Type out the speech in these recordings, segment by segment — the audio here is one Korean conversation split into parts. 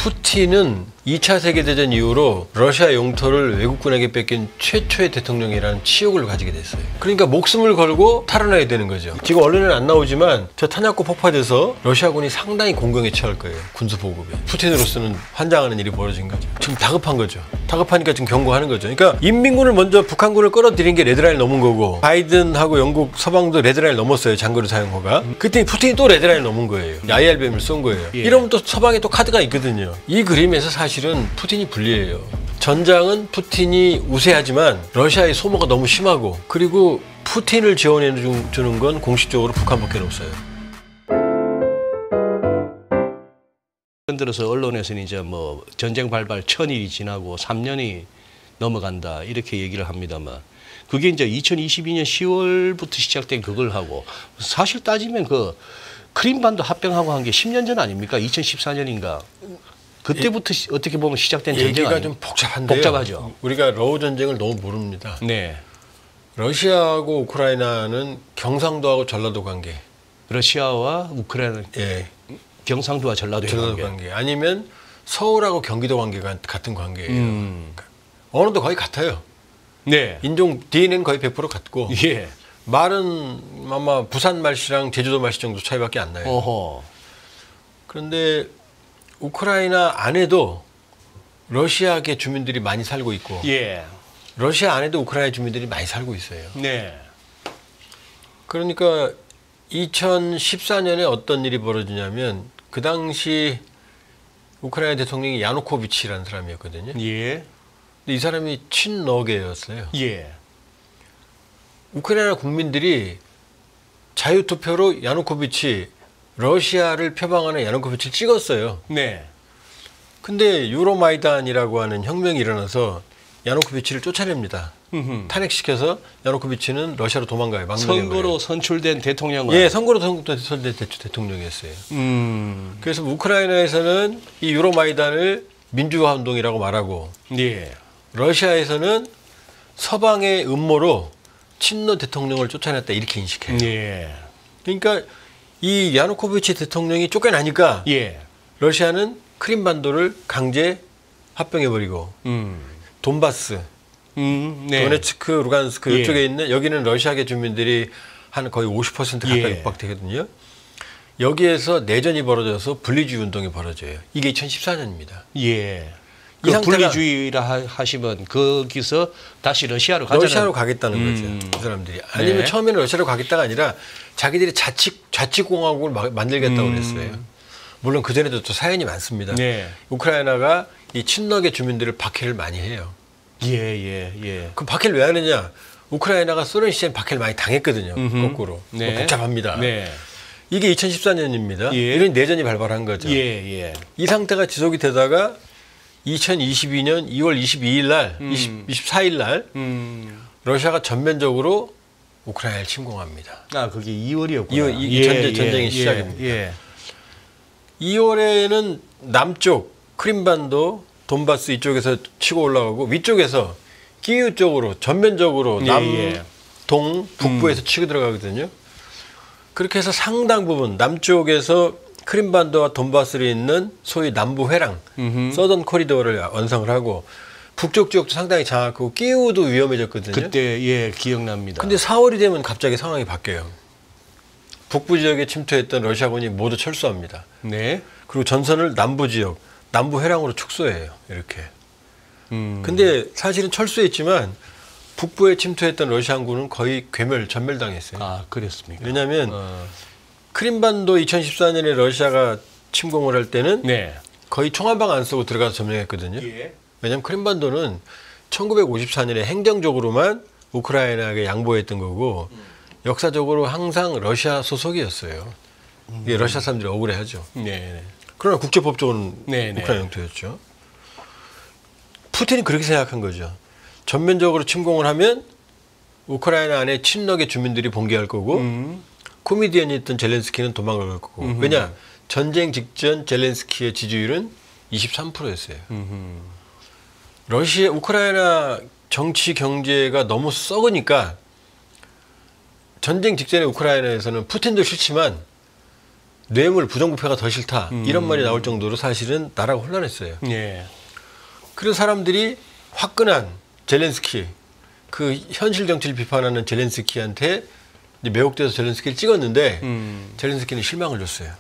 푸틴은 2차 세계대전 이후로 러시아 영토를 외국군에게 뺏긴 최초의 대통령이라는 치욕을 가지게 됐어요. 그러니까 목숨을 걸고 탈환해야 되는 거죠. 지금 언론에는 안 나오지만 저 탄약고 폭파돼서 러시아군이 상당히 공경에 처할 거예요. 군수 보급에. 푸틴으로서는 환장하는 일이 벌어진 거죠. 지금 다급한 거죠. 다급하니까 지금 경고하는 거죠. 그러니까 인민군을 먼저 북한군을 끌어들인 게 레드라인 넘은 거고, 바이든하고 영국 서방도 레드라인 넘었어요. 장거리 사용호가. 그때 푸틴이 또 레드라인 넘은 거예요. IRBM을 쏜 거예요. 이러면 또 서방에 또 카드가 있거든요. 이 그림에서 사실은 푸틴이 불리해요. 전장은 푸틴이 우세하지만 러시아의 소모가 너무 심하고, 그리고 푸틴을 지원해 주는 건 공식적으로 북한밖에 없어요. 예를 들어서 언론에서는 이제 뭐 전쟁 발발 1000일이 지나고 3년이 넘어간다 이렇게 얘기를 합니다만, 그게 이제 2022년 10월부터 시작된 그걸 하고, 사실 따지면 그 크림반도 합병하고 한 게 10년 전 아닙니까? 2014년인가? 그때부터 어떻게 보면 시작된 전쟁 얘기가 아니에요? 좀 복잡한데요. 복잡하죠. 우리가 러우 전쟁을 너무 모릅니다. 네. 러시아하고 우크라이나는 경상도하고 전라도 관계. 러시아와 우크라이나 예. 경상도와 전라도의 전라도 관계. 아니면 서울하고 경기도 관계가 같은 관계예요. 그러니까 언어도 거의 같아요. 네. 인종 DNA는 거의 100% 같고, 예. 말은 아마 부산 말씨랑 제주도 말씨 정도 차이밖에 안 나요. 어허. 그런데 우크라이나 안에도 러시아계 주민들이 많이 살고 있고, 예. 러시아 안에도 우크라이나 주민들이 많이 살고 있어요. 네. 그러니까 2014년에 어떤 일이 벌어지냐면, 그 당시 우크라이나 대통령이 야누코비치라는 사람이었거든요. 예. 근데 이 사람이 친러계였어요. 예. 우크라이나 국민들이 자유투표로 야누코비치, 러시아를 표방하는 야누코비치를 찍었어요. 네. 근데 유로마이단이라고 하는 혁명이 일어나서 야누코비치를 쫓아냅니다. 탄핵시켜서 야누코비치는 러시아로 도망가요. 선거로 선출된 대통령은. 예, 선거로 선출된 대통령이었어요. 그래서 우크라이나에서는 이 유로마이단을 민주화 운동이라고 말하고, 예. 러시아에서는 서방의 음모로 친러 대통령을 쫓아냈다 이렇게 인식해요. 예. 그러니까 이 야누코비치 대통령이 쫓겨나니까 예. 러시아는 크림반도를 강제 합병해버리고, 돈바스, 네. 도네츠크, 루간스크 예. 이쪽에 있는, 여기는 러시아계 주민들이 한 거의 50% 가까이 예. 육박되거든요. 여기에서 내전이 벌어져서 분리주의 운동이 벌어져요. 이게 2014년입니다. 예. 이 그 상태가- 분리주의라 하시면 거기서 다시 러시아로 가자는. 러시아로 가겠다는 거죠. 그 사람들이. 아니면 네. 처음에는 러시아로 가겠다가 아니라 자기들이 자치공화국을 만들겠다고 그랬어요. 물론 그전에도 또 사연이 많습니다. 네. 우크라이나가 이 친러계 주민들을 박해를 많이 해요. 예. 그럼 박해를 왜 하느냐? 우크라이나가 소련 시절에 박해를 많이 당했거든요. 거꾸로. 네. 복잡합니다. 네. 이게 2014년입니다. 예. 이런 내전이 발발한 거죠. 예. 이 상태가 지속이 되다가 2022년 2월 22일 날, 24일 날 러시아가 전면적으로 우크라이나를 침공합니다. 아, 그게 2월이었구나. 이 전쟁이 시작입니다. 예. 2월에는 남쪽 크림반도, 돈바스 이쪽에서 치고 올라가고, 위쪽에서 키이우 쪽으로 전면적으로 동, 북부에서 치고 들어가거든요. 그렇게 해서 상당 부분 남쪽에서 크림반도와 돈바스를 잇는 소위 남부 회랑, 서던 코리도어를 완성을 하고, 북쪽 지역도 상당히 장악하고, 키이우도 위험해졌거든요. 그때 예, 기억납니다. 근데 4월이 되면 갑자기 상황이 바뀌어요. 북부 지역에 침투했던 러시아군이 모두 철수합니다. 네. 그리고 전선을 남부 지역, 남부 회랑으로 축소해요. 이렇게. 근데 사실은 철수했지만 북부에 침투했던 러시아군은 거의 전멸당했어요. 아, 그랬습니까? 왜냐하면 크림반도 2014년에 러시아가 침공을 할 때는 네. 거의 총 한 방 안 쏘고 들어가서 점령했거든요. 예. 왜냐하면 크림반도는 1954년에 행정적으로만 우크라이나에게 양보했던 거고, 역사적으로 항상 러시아 소속이었어요. 이게 러시아 사람들이 억울해하죠. 네. 그러나 국제법적으로는 네. 우크라이나 영토였죠. 푸틴이 그렇게 생각한 거죠. 전면적으로 침공을 하면 우크라이나 안에 친러계 주민들이 봉기할 거고, 코미디언이었던 젤렌스키는 도망갈 거고. 왜냐? 전쟁 직전 젤렌스키의 지지율은 23%였어요. 우크라이나 정치 경제가 너무 썩으니까, 전쟁 직전에 우크라이나에서는 푸틴도 싫지만 뇌물 부정부패가 더 싫다 이런 말이 나올 정도로 사실은 나라가 혼란했어요. 예. 그래서 사람들이 화끈한 젤렌스키, 그 현실 정치를 비판하는 젤렌스키한테 이제 매혹돼서 젤렌스키를 찍었는데 젤렌스키는 실망을 줬어요.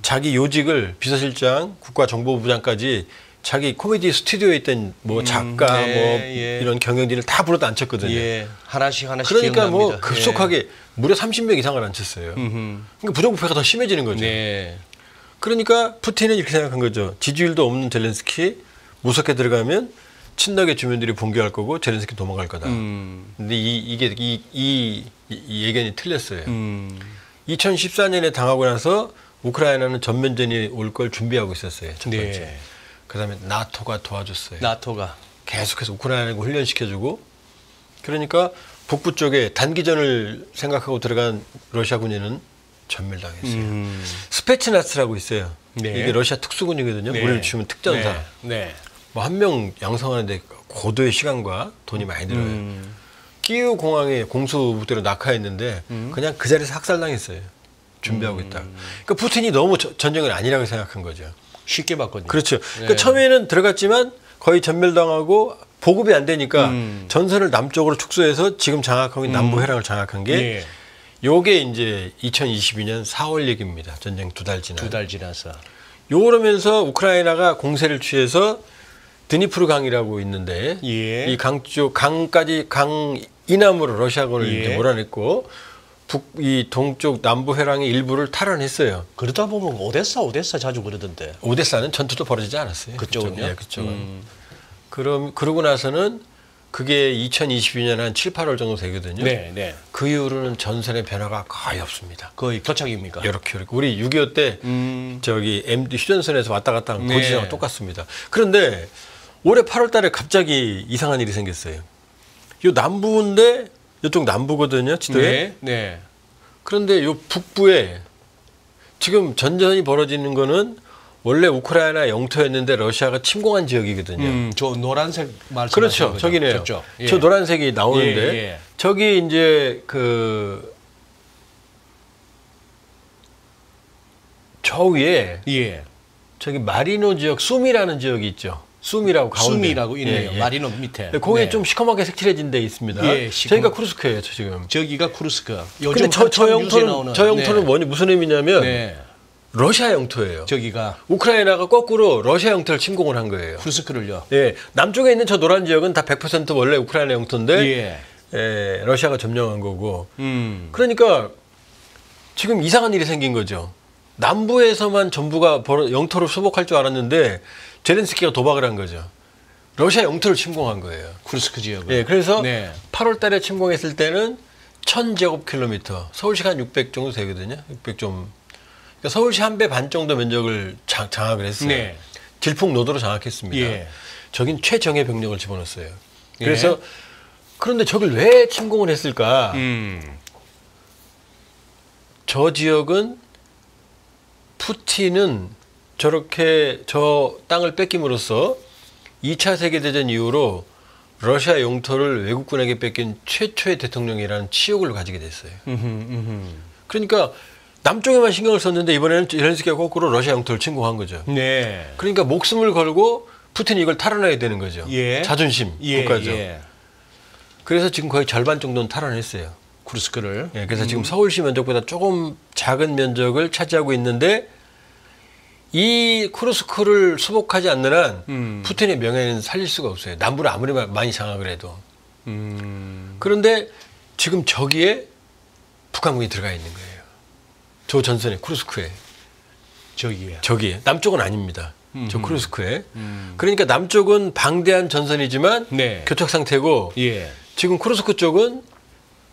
자기 요직을 비서실장, 국가정보부장까지 자기 코미디 스튜디오에 있던 뭐 작가, 예, 뭐 예. 이런 경영진을 다 불러다 앉혔거든요. 예. 하나씩 그러니까 뭐 기억납니다. 급속하게 무려 30명 이상을 앉혔어요. 그러니까 부정부패가 더 심해지는 거죠. 네. 그러니까 푸틴은 이렇게 생각한 거죠. 지지율도 없는 젤렌스키 무섭게 들어가면 친나게 주민들이 붕괴할 거고 젤렌스키 도망갈 거다. 근데 이 예견이 틀렸어요. 2014년에 당하고 나서 우크라이나는 전면전이 올 걸 준비하고 있었어요. 첫 번째. 네. 그다음에 나토가 도와줬어요. 나토가. 계속해서 우크라이나를 훈련시켜주고 그러니까 북부 쪽에 단기전을 생각하고 들어간 러시아 군인은 전멸당했어요. 스페츠나스라고 있어요. 네. 이게 러시아 특수군이거든요. 네. 우리를 치면 특전사. 네. 네. 뭐 한 명 양성하는데 고도의 시간과 돈이 많이 들어요. 키이우 공항에 공수부대로 낙하했는데 그냥 그 자리에서 학살당했어요. 준비하고 있다. 그러니까 푸틴이 너무 전쟁을 아니라고 생각한 거죠. 쉽게 봤거든요. 그렇죠. 네. 그러니까 처음에는 들어갔지만 거의 전멸당하고 보급이 안 되니까 전선을 남쪽으로 축소해서 지금 장악하고 있는 남부 해랑을 장악한 게 예. 요게 이제 2022년 4월 얘기입니다. 전쟁 2달 지나. 2달 지나서. 요러면서 우크라이나가 공세를 취해서 드니프르 강이라고 있는데 예. 이 강 쪽 강까지 강 이남으로 러시아군을 예. 이제 몰아냈고 이 동쪽 남부 해랑의 일부를 탈환했어요. 그러다 보면 오데사 자주 그러던데. 오데사는 전투도 벌어지지 않았어요. 그쪽은요? 네, 그쪽은. 그러고 나서는 그게 2022년 한 7, 8월 정도 되거든요. 네, 네. 그 이후로는 전선의 변화가 거의 없습니다. 거의 교착입니까? 이렇게 우리 6.25 때 저기 MD 휴전선에서 왔다 갔다 한 네. 고지랑 똑같습니다. 그런데 올해 8월 달에 갑자기 이상한 일이 생겼어요. 요 남부인데 이쪽 남부거든요, 지도에. 네, 네. 그런데 요 북부에 지금 전전이 벌어지는 거는 원래 우크라이나 영토였는데 러시아가 침공한 지역이거든요. 저 노란색 말씀하시는 그렇죠. 거죠? 저기네요. 저쪽. 예. 저 노란색이 나오는데 예, 예. 저기 이제 그 저 위에 예. 저기 마리노 지역 수미라는 지역이 있죠. 수미라고 가운데. 수미라고 있네요. 예, 예. 마리노 밑에. 거기에 네. 좀 시커멓게 색칠해진 데 있습니다. 예, 저희가 쿠르스크예요, 지금. 저기가 쿠르스크. 근데 요즘 저 한참 뉴스에 영토는 나오는. 저 영토는 네. 무슨 의미냐면 네. 러시아 영토예요. 저기가 우크라이나가 거꾸로 러시아 영토를 침공을 한 거예요. 쿠르스크를요. 예, 남쪽에 있는 저 노란 지역은 다 100% 원래 우크라이나 영토인데 예. 예, 러시아가 점령한 거고. 그러니까 지금 이상한 일이 생긴 거죠. 남부에서만 전부가 영토를 수복할 줄 알았는데 젤렌스키가 도박을 한 거죠. 러시아 영토를 침공한 거예요. 쿠르스크 지역을. 예, 그래서 네. 8월 달에 침공했을 때는 1000제곱킬로미터, 서울시 한 600 정도 되거든요. 600 좀. 그러니까 서울시 한 배 반 정도 면적을 장악을 했어요. 네. 질풍노도로 장악했습니다. 예. 저긴 최정예 병력을 집어넣었어요. 그래서 그런데 저걸 왜 침공을 했을까? 저 지역은 푸틴은 저렇게 저 땅을 뺏김으로써 2차 세계대전 이후로 러시아 영토를 외국군에게 뺏긴 최초의 대통령이라는 치욕을 가지게 됐어요. 그러니까 남쪽에만 신경을 썼는데 이번에는 젤렌스키가 거꾸로 러시아 영토를 침공한 거죠. 네. 그러니까 목숨을 걸고 푸틴이 이걸 탈환해야 되는 거죠. 예. 자존심 예, 국가죠. 예. 그래서 지금 거의 절반 정도는 탈환했어요. 쿠르스크를. 예, 그래서 지금 서울시 면적보다 조금 작은 면적을 차지하고 있는데 이 쿠르스크를 수복하지 않는 한 푸틴의 명예는 살릴 수가 없어요. 남부를 아무리 많이 장악을 해도. 그런데 지금 저기에 북한군이 들어가 있는 거예요. 저 전선에 쿠르스크에. 저기에. 저기에. 남쪽은 아닙니다. 저 쿠르스크에. 그러니까 남쪽은 방대한 전선이지만 네. 교착 상태고 예. 지금 쿠르스크 쪽은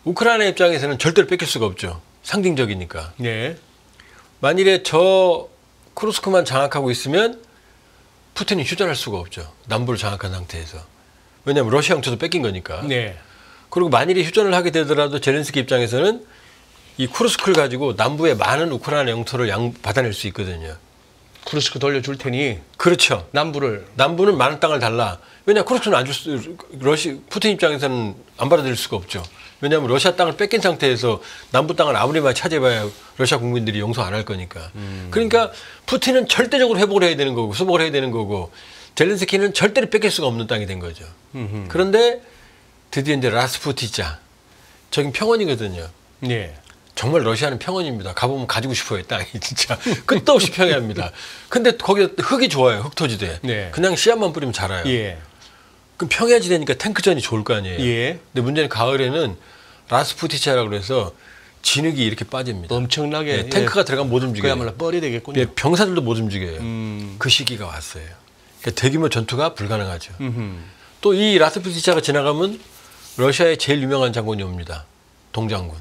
우크라이나 입장에서는 절대로 뺏길 수가 없죠. 상징적이니까. 네. 만일에 저 쿠르스크만 장악하고 있으면 푸틴이 휴전할 수가 없죠. 남부를 장악한 상태에서. 왜냐하면 러시아 영토도 뺏긴 거니까. 네. 그리고 만일에 휴전을 하게 되더라도 젤렌스키 입장에서는 이 쿠르스크를 가지고 남부의 많은 우크라이나 영토를 받아낼 수 있거든요. 쿠르스크 돌려줄 테니 그렇죠. 남부를. 남부는 많은 땅을 달라. 왜냐 쿠르스크는 안 줄 수, 푸틴 입장에서는 안 받아들일 수가 없죠. 왜냐하면 러시아 땅을 뺏긴 상태에서 남부 땅을 아무리 많이 차지해봐야 러시아 국민들이 용서 안 할 거니까. 그러니까 푸틴은 절대적으로 회복을 해야 되는 거고 수복을 해야 되는 거고 젤렌스키는 절대로 뺏길 수가 없는 땅이 된 거죠. 그런데 드디어 이제 라스푸티차 저긴 평원이거든요. 네. 정말 러시아는 평원입니다. 가보면 가지고 싶어요. 땅이 진짜 끝도 없이 평야입니다. 근데 거기 흙이 좋아요. 흙토지대. 네. 그냥 씨앗만 뿌리면 자라요. 예. 그럼 평야지대니까 탱크전이 좋을 거 아니에요. 예. 근데 문제는 가을에는 라스푸티차라고 그래서 진흙이 이렇게 빠집니다. 엄청나게 네, 탱크가 들어가면 못 움직여요. 그야말로 뻘이 되겠군요. 네, 병사들도 못 움직여요. 그 시기가 왔어요. 그러니까 대규모 전투가 불가능하죠. 또 이 라스푸티차가 지나가면 러시아의 제일 유명한 장군이 옵니다. 동장군.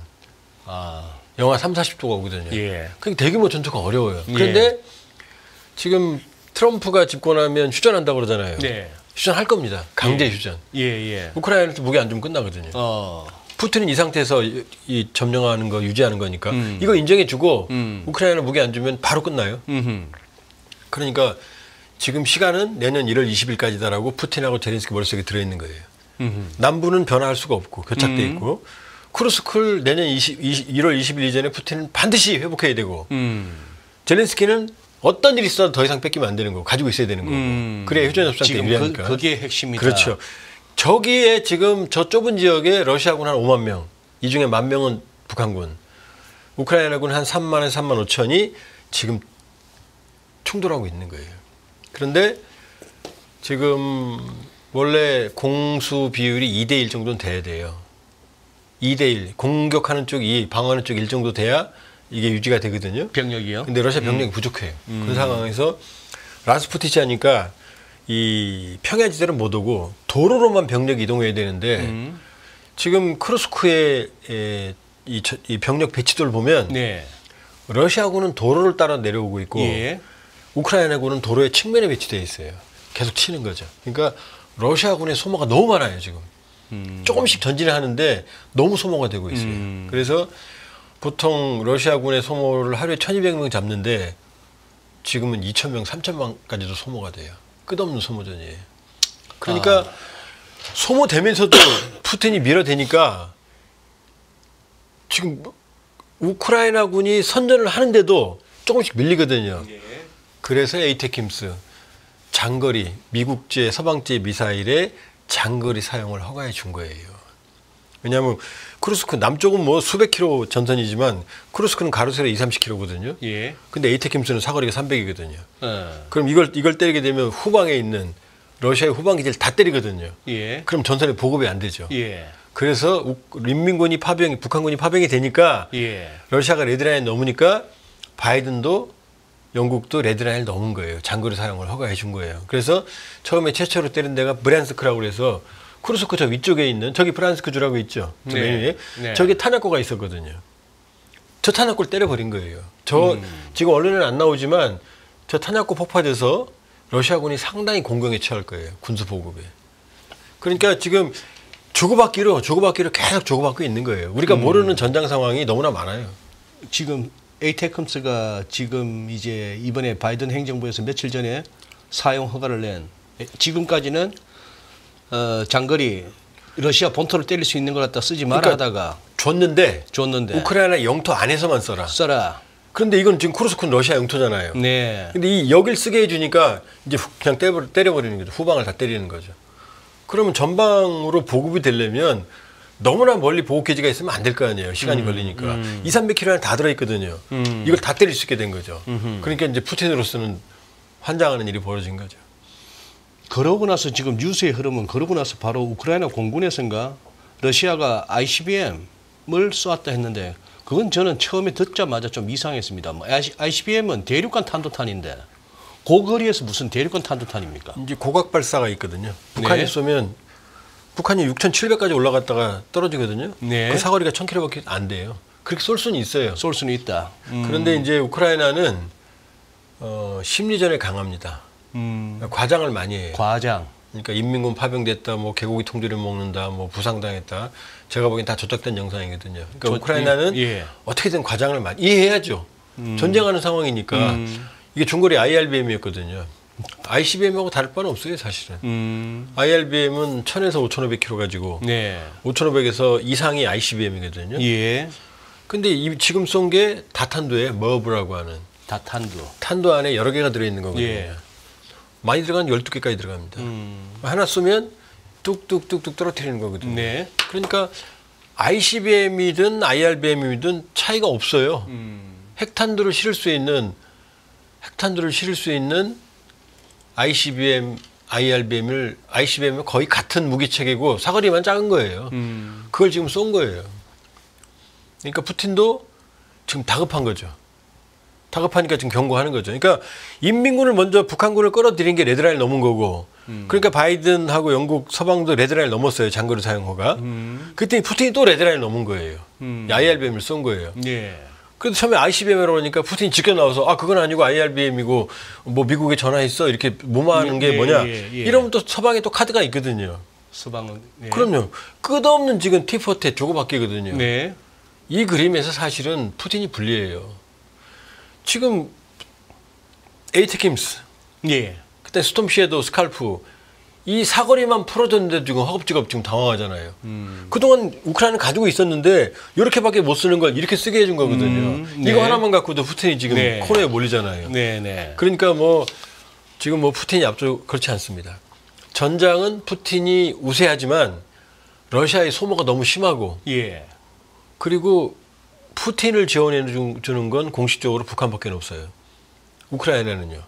아, 영하 30~40도가 오거든요. 예. 그러니까 대규모 전투가 어려워요. 그런데 지금 트럼프가 집권하면 휴전한다고 그러잖아요. 네. 휴전할 겁니다. 강제 휴전. 예, 예. 우크라이나한테 무기 안 주면 끝나거든요. 푸틴은 이 상태에서 이 점령하는 거 유지하는 거니까 이거 인정해주고 우크라이나 무기 안 주면 바로 끝나요. 그러니까 지금 시간은 내년 1월 20일까지다라고 푸틴하고 제렌스키 머릿속에 들어있는 거예요. 남부는 변화할 수가 없고 교착돼 있고 쿠르스크를 내년 1월 20일 이전에 푸틴은 반드시 회복해야 되고 젤렌스키는 어떤 일이 있어도 더 이상 뺏기면 안 되는 거고 가지고 있어야 되는 거고 그래야 휴전 협상 때 유리하니까. 그게 핵심이다. 그렇죠. 저기에 지금 저 좁은 지역에 러시아군 한 5만 명, 이 중에 1만 명은 북한군, 우크라이나군 한 3만에서 3만 5천이 지금 충돌하고 있는 거예요. 그런데 지금 원래 공수 비율이 2대1 정도는 돼야 돼요. 2대1. 공격하는 쪽 2, 방어하는 쪽 1 정도 돼야 이게 유지가 되거든요. 병력이요? 근데 러시아 병력이 부족해요. 그 상황에서 라스푸티차니까 이 평야지대로 못 오고 도로로만 병력 이동해야 되는데 지금 크루스크의 이 병력 배치도를 보면 네. 러시아군은 도로를 따라 내려오고 있고 예. 우크라이나군은 도로의 측면에 배치되어 있어요. 계속 치는 거죠. 그러니까 러시아군의 소모가 너무 많아요. 지금 조금씩 전진을 하는데 너무 소모가 되고 있어요. 그래서 보통 러시아군의 소모를 하루에 1200명 잡는데 지금은 2000명, 3000명까지도 소모가 돼요. 끝없는 소모전이에요. 그러니까 소모되면서도 푸틴이 밀어대니까 지금 우크라이나군이 선전을 하는데도 조금씩 밀리거든요. 그래서 에이테킴스 장거리 미국제 서방제 미사일의 장거리 사용을 허가해 준 거예요. 왜냐하면 크루스크 남쪽은 뭐 수백 킬로 전선이지만 크루스크는 가로세로 20~30킬로거든요. 예. 근데 에이테킴스는 사거리가 300이거든요. 그럼 이걸 때리게 되면 후방에 있는 러시아의 후방 기지를 다 때리거든요. 예. 그럼 전선에 보급이 안 되죠. 예. 그래서 민민군이 북한군이 파병이 되니까 예. 러시아가 레드라인 넘으니까 바이든도 영국도 레드라인을 넘은 거예요. 장거리 사용을 허가해 준 거예요. 그래서 처음에 최초로 때린 데가 브랜스크라고 그래서 쿠르스크 저 위쪽에 있는 저기 프란스크 주라고 있죠. 저 네. 메뉴에 네. 저기 탄약고가 있었거든요. 저 탄약고를 때려버린 거예요. 저 지금 언론에는 안 나오지만 저 탄약고 폭파돼서 러시아군이 상당히 공경에 처할 거예요. 군수 보급에. 그러니까 지금 주고받기로 계속 주고받고 있는 거예요. 우리가 모르는 전장 상황이 너무나 많아요. 지금 에이테컴스가 지금 이제 이번에 바이든 행정부에서 며칠 전에 사용 허가를 낸 지금까지는 장거리 러시아 본토를 때릴 수 있는 걸 갖다 쓰지 마라 그러니까 하다가 줬는데 우크라이나 영토 안에서만 써라. 그런데 이건 지금 쿠르스크는 러시아 영토잖아요. 네. 근데 이 여길 쓰게 해주니까 이제 그냥 때려버리는 거죠. 후방을 다 때리는 거죠. 그러면 전방으로 보급이 되려면 너무나 멀리 보급기지가 있으면 안 될 거 아니에요. 시간이 걸리니까. 200~300km 다 들어있거든요. 이걸 다 때릴 수 있게 된 거죠. 그러니까 이제 푸틴으로서는 환장하는 일이 벌어진 거죠. 그러고 나서 지금 뉴스의 흐름은 그러고 나서 바로 우크라이나 공군에서인가 러시아가 ICBM을 쏘았다 했는데 그건 저는 처음에 듣자마자 좀 이상했습니다. 뭐 ICBM은 대륙간 탄도탄인데 고거리에서 무슨 대륙간 탄도탄입니까? 이제 고각 발사가 있거든요. 북한이 네. 쏘면 북한이 6,700까지 올라갔다가 떨어지거든요. 네. 그 사거리가 1,000km밖에 안 돼요. 그렇게 쏠 수는 있어요. 쏠 수는 있다. 그런데 이제 우크라이나는 심리전에 강합니다. 과장을 많이 해요. 과장. 그러니까 인민군 파병됐다, 뭐 개고기 통조림 먹는다, 뭐 부상당했다. 제가 보기엔 다 조작된 영상이거든요. 그러니까 우크라이나는 예. 어떻게든 과장을 많이 이해해야죠. 전쟁하는 상황이니까 이게 중거리 IRBM이었거든요. ICBM하고 다를 바는 없어요, 사실은. IRBM은 1000에서 5500km 가지고 네. 5500에서 이상이 ICBM이거든요. 예. 근데 지금 쏜 게 다탄도에 머브라고 하는 다탄두. 탄도 안에 여러 개가 들어있는 거거든요. 예. 많이 들어간 12개까지 들어갑니다. 하나 쏘면 뚝뚝뚝뚝 떨어뜨리는 거거든요. 네. 그러니까 ICBM이든 IRBM이든 차이가 없어요. 핵탄두를 실을 수 있는 ICBM, IRBM을 거의 같은 무기 체계고 사거리만 작은 거예요. 그걸 지금 쏜 거예요. 그러니까 푸틴도 지금 다급한 거죠. 다급하니까 지금 경고하는 거죠. 그러니까 인민군을 먼저 북한군을 끌어들인 게 레드라인 넘은 거고, 그러니까 바이든하고 영국 서방도 레드라인 넘었어요. 장거리 사용호가. 그때 푸틴이 또 레드라인 넘은 거예요. IRBM을 쏜 거예요. 예. 그래도 처음에 ICBM이라고 하니까 푸틴이 지켜 나와서 그건 아니고 IRBM이고 뭐 미국에 전화했어 이렇게 무마하는 게 뭐냐. 이러면 또 서방에 또 카드가 있거든요. 서방은. 예. 그럼요. 끝없는 지금 tit-for-tat 주고받기거든요. 네. 이 그림에서 사실은 푸틴이 불리해요. 지금 에이트킴스, 예. 그때 스톰시에도 스칼프 이 사거리만 풀어줬는데 지금 허겁지겁 지금 당황하잖아요. 그동안 우크라이나는 가지고 있었는데 이렇게밖에 못 쓰는 걸 이렇게 쓰게 해준 거거든요. 네. 이거 하나만 갖고도 푸틴이 지금 네. 코너에 몰리잖아요. 네네. 그러니까 지금 푸틴이 앞서 그렇지 않습니다. 전장은 푸틴이 우세하지만 러시아의 소모가 너무 심하고 예. 그리고 푸틴을 지원해 주는 건 공식적으로 북한밖에 없어요. 우크라이나는요.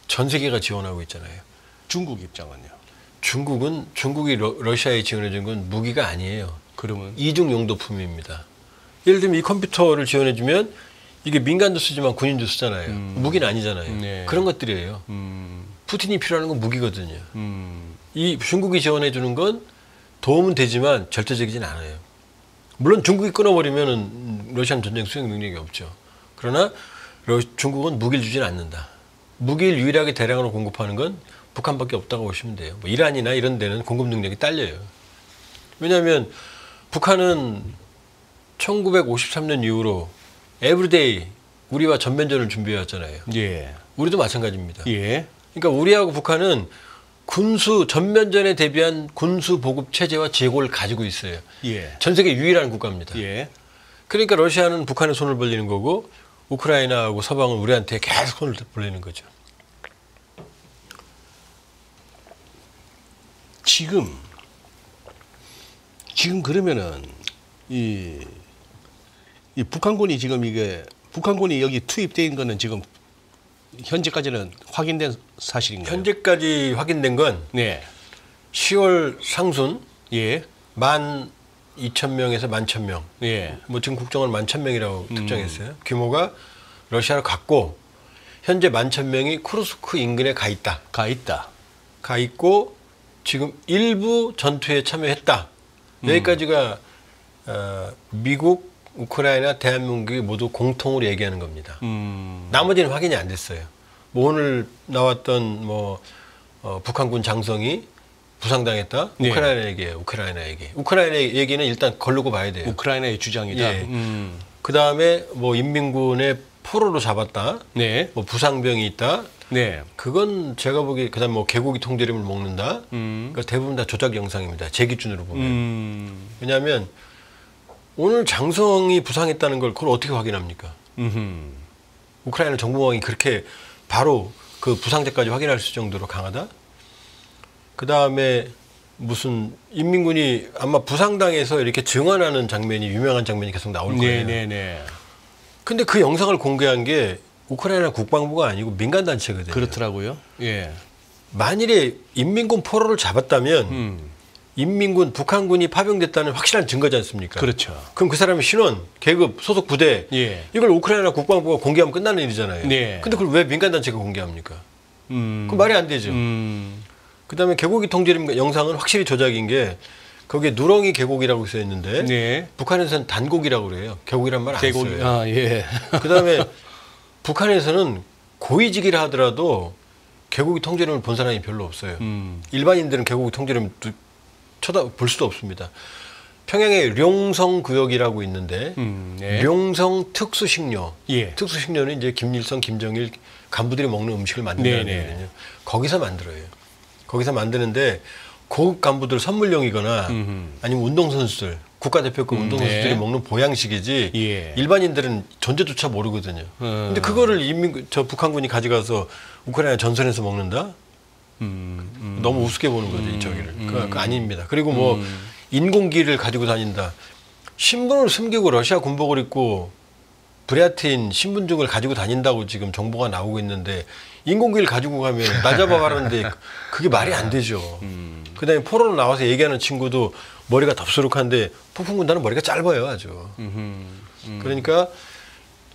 전 세계가 지원하고 있잖아요. 중국 입장은요. 중국이 러시아에 지원해 준 건 무기가 아니에요. 그러면 이중 용도품입니다. 예를 들면 이 컴퓨터를 지원해 주면 이게 민간도 쓰지만 군인도 쓰잖아요. 무기는 아니잖아요. 네. 그런 것들이에요. 푸틴이 필요한 건 무기거든요. 이 중국이 지원해 주는 건 도움은 되지만 절대적이진 않아요. 물론 중국이 끊어버리면 러시아는 전쟁 수행 능력이 없죠. 그러나 중국은 무기를 주지는 않는다. 무기를 유일하게 대량으로 공급하는 건 북한밖에 없다고 보시면 돼요. 이란이나 이런 데는 공급 능력이 딸려요. 왜냐하면 북한은 1953년 이후로 에브리데이 우리와 전면전을 준비해 왔잖아요. 예. 우리도 마찬가지입니다. 예. 그러니까 우리하고 북한은 전면전에 대비한 군수 보급 체제와 재고를 가지고 있어요. 예. 전 세계 유일한 국가입니다. 예. 그러니까 러시아는 북한에 손을 벌리는 거고 우크라이나하고 서방은 우리한테 계속 손을 벌리는 거죠. 지금 그러면은 이 북한군이 지금 북한군이 여기 투입된 거는 지금 현재까지는 확인된 사실인가요? 현재까지 확인된 건 네. 10월 상순 예. 12,000명에서 11,000명. 예. 지금 국정원 11,000명이라고 특정했어요. 규모가 러시아로 갔고 현재 11,000명이 쿠르스크 인근에 가 있다. 가 있고 지금 일부 전투에 참여했다. 여기까지가 미국, 우크라이나, 대한민국이 모두 공통으로 얘기하는 겁니다. 나머지는 확인이 안 됐어요. 오늘 나왔던 북한군 장성이 부상당했다. 네. 우크라이나 얘기예요. 우크라이나 얘기는 일단 걸르고 봐야 돼요. 우크라이나의 주장이다. 예. 그 다음에 인민군의 포로로 잡았다. 네. 부상병이 있다. 네. 그건 제가 보기에 그다음 개고기 통조림을 먹는다. 그러니까 대부분 다 조작 영상입니다. 제 기준으로 보면. 왜냐하면 오늘 장성이 부상했다는 걸 그걸 어떻게 확인합니까? 우크라이나 정보망이 그렇게 바로 그 부상자까지 확인할 수 정도로 강하다? 그 다음에 무슨 인민군이 아마 부상당해서 이렇게 증언하는 장면이 유명한 장면이 계속 나올 거예요. 네네네. 근데 그 영상을 공개한 게 우크라이나 국방부가 아니고 민간단체거든요. 그렇더라고요. 예. 만일에 인민군 포로를 잡았다면 북한군이 파병됐다는 확실한 증거지 않습니까? 그렇죠. 그럼 그 사람의 신원, 계급, 소속 부대 예. 이걸 우크라이나 국방부가 공개하면 끝나는 일이잖아요. 네. 근데 그걸 왜 민간단체가 공개합니까? 그 말이 안 되죠. 그다음에 개고기 통조림 영상은 확실히 조작인 게 거기에 누렁이 개고기라고 써 있는데 네. 북한에서는 단고기라고 그래요. 개고기란 말 안 써요. 아, 예. 그다음에 북한에서는 고위직이라 하더라도 개고기 통조림을 본 사람이 별로 없어요. 일반인들은 개고기 통조림 볼 수도 없습니다. 평양에 룡성 구역이라고 있는데 네. 룡성 특수식료. 예. 특수식료는 이제 김일성, 김정일 간부들이 먹는 음식을 만든다는 네네. 거거든요. 거기서 만들어요. 거기서 만드는데 고급 간부들 선물용이거나 아니면 운동선수들, 국가대표급 운동선수들이 네. 먹는 보양식이지 예. 일반인들은 존재조차 모르거든요. 근데 그거를 북한군이 가져가서 우크라이나 전선에서 먹는다? 너무 우습게 보는 거죠, 이쪽을. 그거 아닙니다. 그리고 뭐 인공기를 가지고 다닌다. 신분을 숨기고 러시아 군복을 입고 브레아틴 신분증을 가지고 다닌다고 지금 정보가 나오고 있는데 인공기를 가지고 가면 날 잡아가는데 그게 말이 안 되죠. 그다음에 포로로 나와서 얘기하는 친구도 머리가 덥수룩한데 폭풍군단은 머리가 짧아요, 아주. 그러니까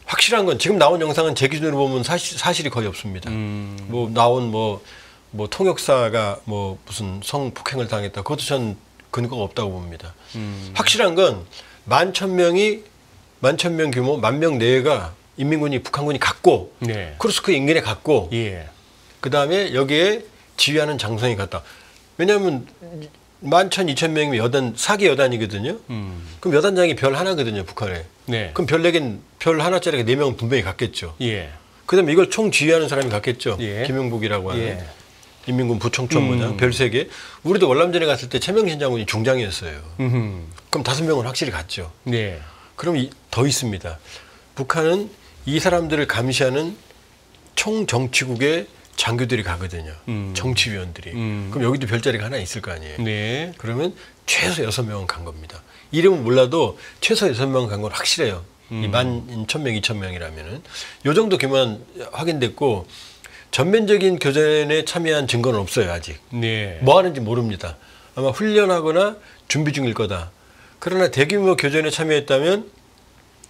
확실한 건 지금 나온 영상은 제 기준으로 보면 사실이 거의 없습니다. 뭐 나온 뭐 통역사가 뭐 무슨 성폭행을 당했다. 그것도 전 근거가 없다고 봅니다. 확실한 건 11,000명 규모 10,000명 내외가 인민군이 북한군이 갖고 네. 쿠르스크 인근에 갖고 예. 그다음에 여기에 지휘하는 장성이 갔다. 왜냐하면 11,000, 2,000명이면 여단 사기 여단이거든요. 그럼 여단장이 별 하나거든요, 북한에. 네. 그럼 별 하나짜리가 4명은 분명히 갔겠죠. 예. 그다음에 이걸 총 지휘하는 사람이 갔겠죠. 예. 김용복이라고 하는 예. 인민군 부총참모장 별 3개. 우리도 월남전에 갔을 때 최명신 장군이 중장이었어요. 그럼 5명은 확실히 갔죠. 네. 그럼 더 있습니다. 북한은 이 사람들을 감시하는 총정치국의 장교들이 가거든요. 정치위원들이. 그럼 여기도 별자리가 하나 있을 거 아니에요. 네. 그러면 최소 6명은 간 겁니다. 이름은 몰라도 최소 6명은 간 건 확실해요. 이 11,000명, 2,000명이라면은. 요 정도 규모는 확인됐고 전면적인 교전에 참여한 증거는 없어요, 아직. 네. 뭐 하는지 모릅니다. 아마 훈련하거나 준비 중일 거다. 그러나 대규모 교전에 참여했다면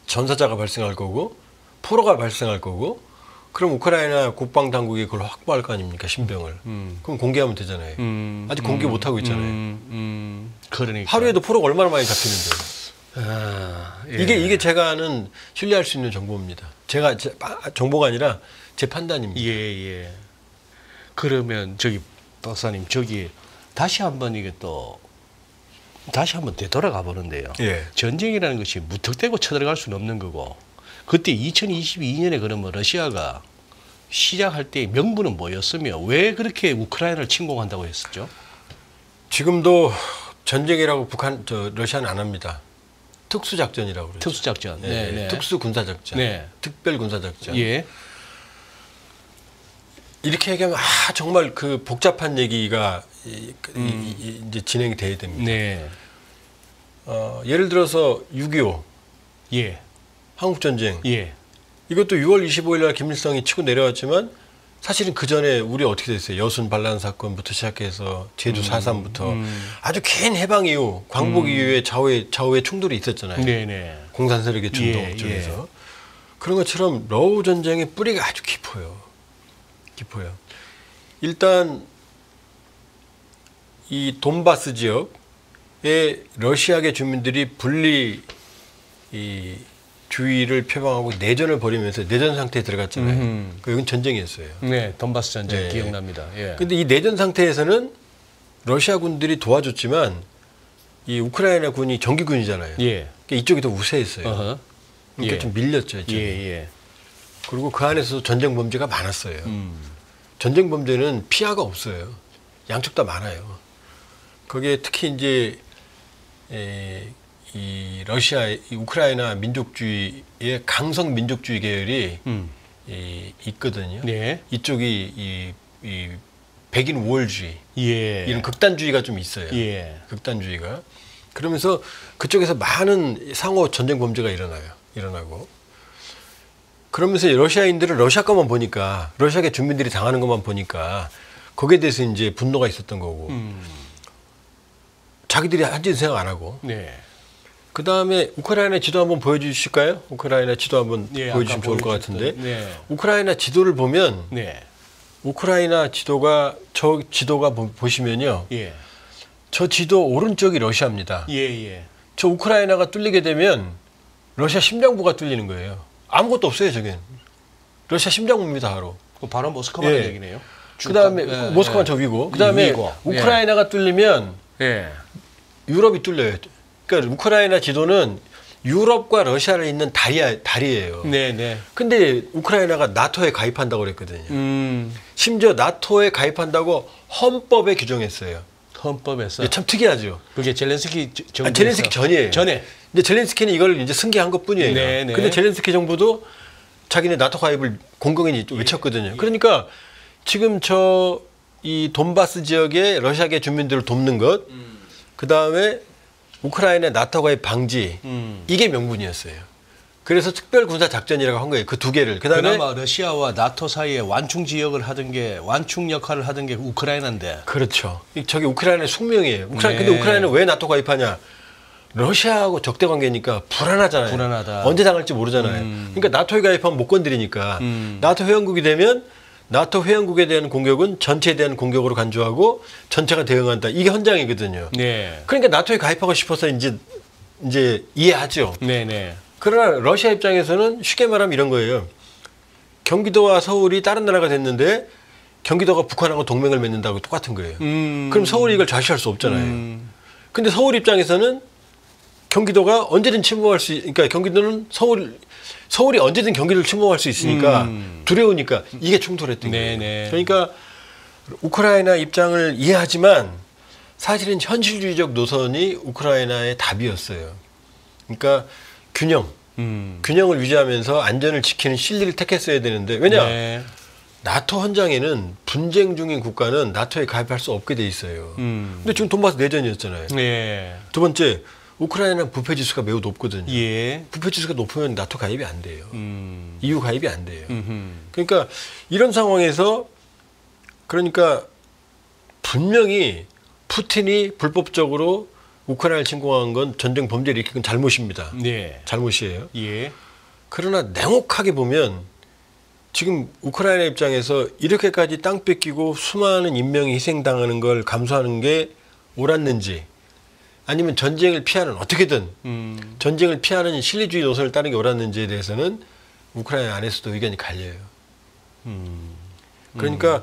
전사자가 발생할 거고 포로가 발생할 거고 그럼 우크라이나 국방당국이 그걸 확보할 거 아닙니까, 신병을. 그럼 공개하면 되잖아요. 아직 공개 못하고 있잖아요. 그러니까. 하루에도 포로가 얼마나 많이 잡히는데. 아, 예. 이게 제가 아는 신뢰할 수 있는 정보입니다. 정보가 아니라 제 판단입니다. 예, 예. 그러면 박사님 다시 한번 되돌아가 보는데요. 예. 전쟁이라는 것이 무턱대고 쳐들어갈 수는 없는 거고 그때 2022년에 그러면 러시아가 시작할 때 명분은 뭐였으며 왜 그렇게 우크라이나를 침공한다고 했었죠? 지금도 전쟁이라고 러시아는 안 합니다. 특수작전이라고 그러죠. 특수작전. 네, 네. 특수군사작전. 네. 특별군사작전. 예. 이렇게 얘기하면 정말 그 복잡한 얘기가 이제 진행이 돼야 됩니다. 네. 예를 들어서 6.25 예. 한국전쟁. 예. 이것도 6월 25일 날 김일성이 치고 내려왔지만 사실은 그 전에 우리 어떻게 됐어요? 여순 반란 사건부터 시작해서 제주 4.3부터 아주 긴 해방 이후, 광복 이후에 좌우의 충돌이 있었잖아요. 네네. 공산 세력의 중동 예, 쪽에서. 예. 그런 것처럼 러우 전쟁의 뿌리가 아주 깊어요. 일단 이 돈바스 지역에 러시아계 주민들이 주의를 표방하고 내전을 벌이면서 내전 상태에 들어갔잖아요. 여긴 전쟁이었어요. 네, 돈바스 전쟁 네. 기억납니다. 예. 근데 이 내전 상태에서는 러시아 군들이 도와줬지만 이 우크라이나 군이 정규군이잖아요. 예. 그러니까 이쪽이 더 우세했어요. 어허. 그러니까 예. 좀 밀렸죠. 이쪽이. 예. 그리고 그 안에서 전쟁 범죄가 많았어요. 전쟁 범죄는 피해가 없어요. 양쪽 다 많아요. 거기에 특히 이제 이 우크라이나 민족주의의 강성 민족주의 계열이 있거든요. 네. 이쪽이 이 백인 우월주의 예. 이런 극단주의가 좀 있어요. 예. 극단주의가. 그러면서 그쪽에서 많은 상호 전쟁 범죄가 일어나고 그러면서 러시아인들은 러시아 것만 보니까 러시아계 주민들이 당하는 것만 보니까 거기에 대해서 이제 분노가 있었던 거고 자기들이 한 짓 생각 안 하고 네. 그 다음에 우크라이나 지도 한번 보여주실까요? 우크라이나 지도 한번 보여주시면 좋을 것 같은데 네. 우크라이나 지도를 보면 네. 우크라이나 지도가 보시면요. 예. 저 지도 오른쪽이 러시아입니다. 예. 저 우크라이나가 뚫리게 되면 러시아 심장부가 뚫리는 거예요. 아무것도 없어요, 저긴. 러시아 심장부입니다, 바로. 바로 모스크바는 예. 얘기네요. 그 다음에 모스크바는 저 위고. 그 다음에 위고. 우크라이나가 뚫리면 예. 유럽이 뚫려요. 그러니까 우크라이나 지도는 유럽과 러시아를 잇는 다리예요. 네. 근데 우크라이나가 나토에 가입한다고 그랬거든요. 심지어 나토에 가입한다고 헌법에 규정했어요. 헌법에서. 이게 참 특이하죠. 그게 젤렌스키 정부. 젤렌스키 전이에요. 전에. 근데 젤렌스키는 이걸 이제 승계한 것뿐이에요. 네. 근데 젤렌스키 정부도 자기네 나토 가입을 공공연히 외쳤거든요. 그러니까 지금 이 돈바스 지역의 러시아계 주민들을 돕는 것, 그 다음에 우크라이나 나토 가입 방지, 이게 명분이었어요. 그래서 특별 군사 작전이라고 한 거예요. 그 두 개를. 그다음에 그나마 러시아와 나토 사이에 완충 지역을 하던 게 완충 역할을 하던 게 우크라이나인데. 그렇죠. 저게 우크라이나의 숙명이에요. 네. 근데 우크라이나는 왜 나토 가입하냐? 러시아하고 적대 관계니까 불안하잖아요. 불안하다. 언제 당할지 모르잖아요. 그러니까 나토에 가입하면 못 건드리니까 나토 회원국이 되면 나토 회원국에 대한 공격은 전체에 대한 공격으로 간주하고 전체가 대응한다. 이게 헌장이거든요. 네. 그러니까 나토에 가입하고 싶어서 이제 이해하죠. 네. 그러나 러시아 입장에서는 쉽게 말하면 이런 거예요. 경기도와 서울이 다른 나라가 됐는데 경기도가 북한하고 동맹을 맺는다고 똑같은 거예요. 그럼 서울이 이걸 좌시할 수 없잖아요. 근데 서울 입장에서는 경기도가 언제든 침범할 수, 그러니까 경기도는 서울이 언제든 경기도를 침범할 수 있으니까 두려우니까 이게 충돌했던 거예요. 네네. 그러니까 우크라이나 입장을 이해하지만 사실은 현실주의적 노선이 우크라이나의 답이었어요. 그러니까 균형을 유지하면서 안전을 지키는 실리를 택했어야 되는데 왜냐? 네. 나토 헌장에는 분쟁 중인 국가는 나토에 가입할 수 없게 돼 있어요. 근데 지금 돈바스 내전이었잖아요. 네. 두 번째, 우크라이나는 부패 지수가 매우 높거든요. 예. 부패 지수가 높으면 나토 가입이 안 돼요. EU 가입이 안 돼요. 그러니까 이런 상황에서 그러니까 분명히 푸틴이 불법적으로 우크라이나를 침공한 건 전쟁 범죄를 일으킨 건 잘못입니다. 네. 잘못이에요. 예. 그러나 냉혹하게 보면 지금 우크라이나 입장에서 이렇게까지 땅 뺏기고 수많은 인명이 희생당하는 걸 감수하는 게 옳았는지 아니면 전쟁을 피하는 어떻게든 전쟁을 피하는 실리주의 노선을 따르는 게 옳았는지에 대해서는 우크라이나 안에서도 의견이 갈려요. 그러니까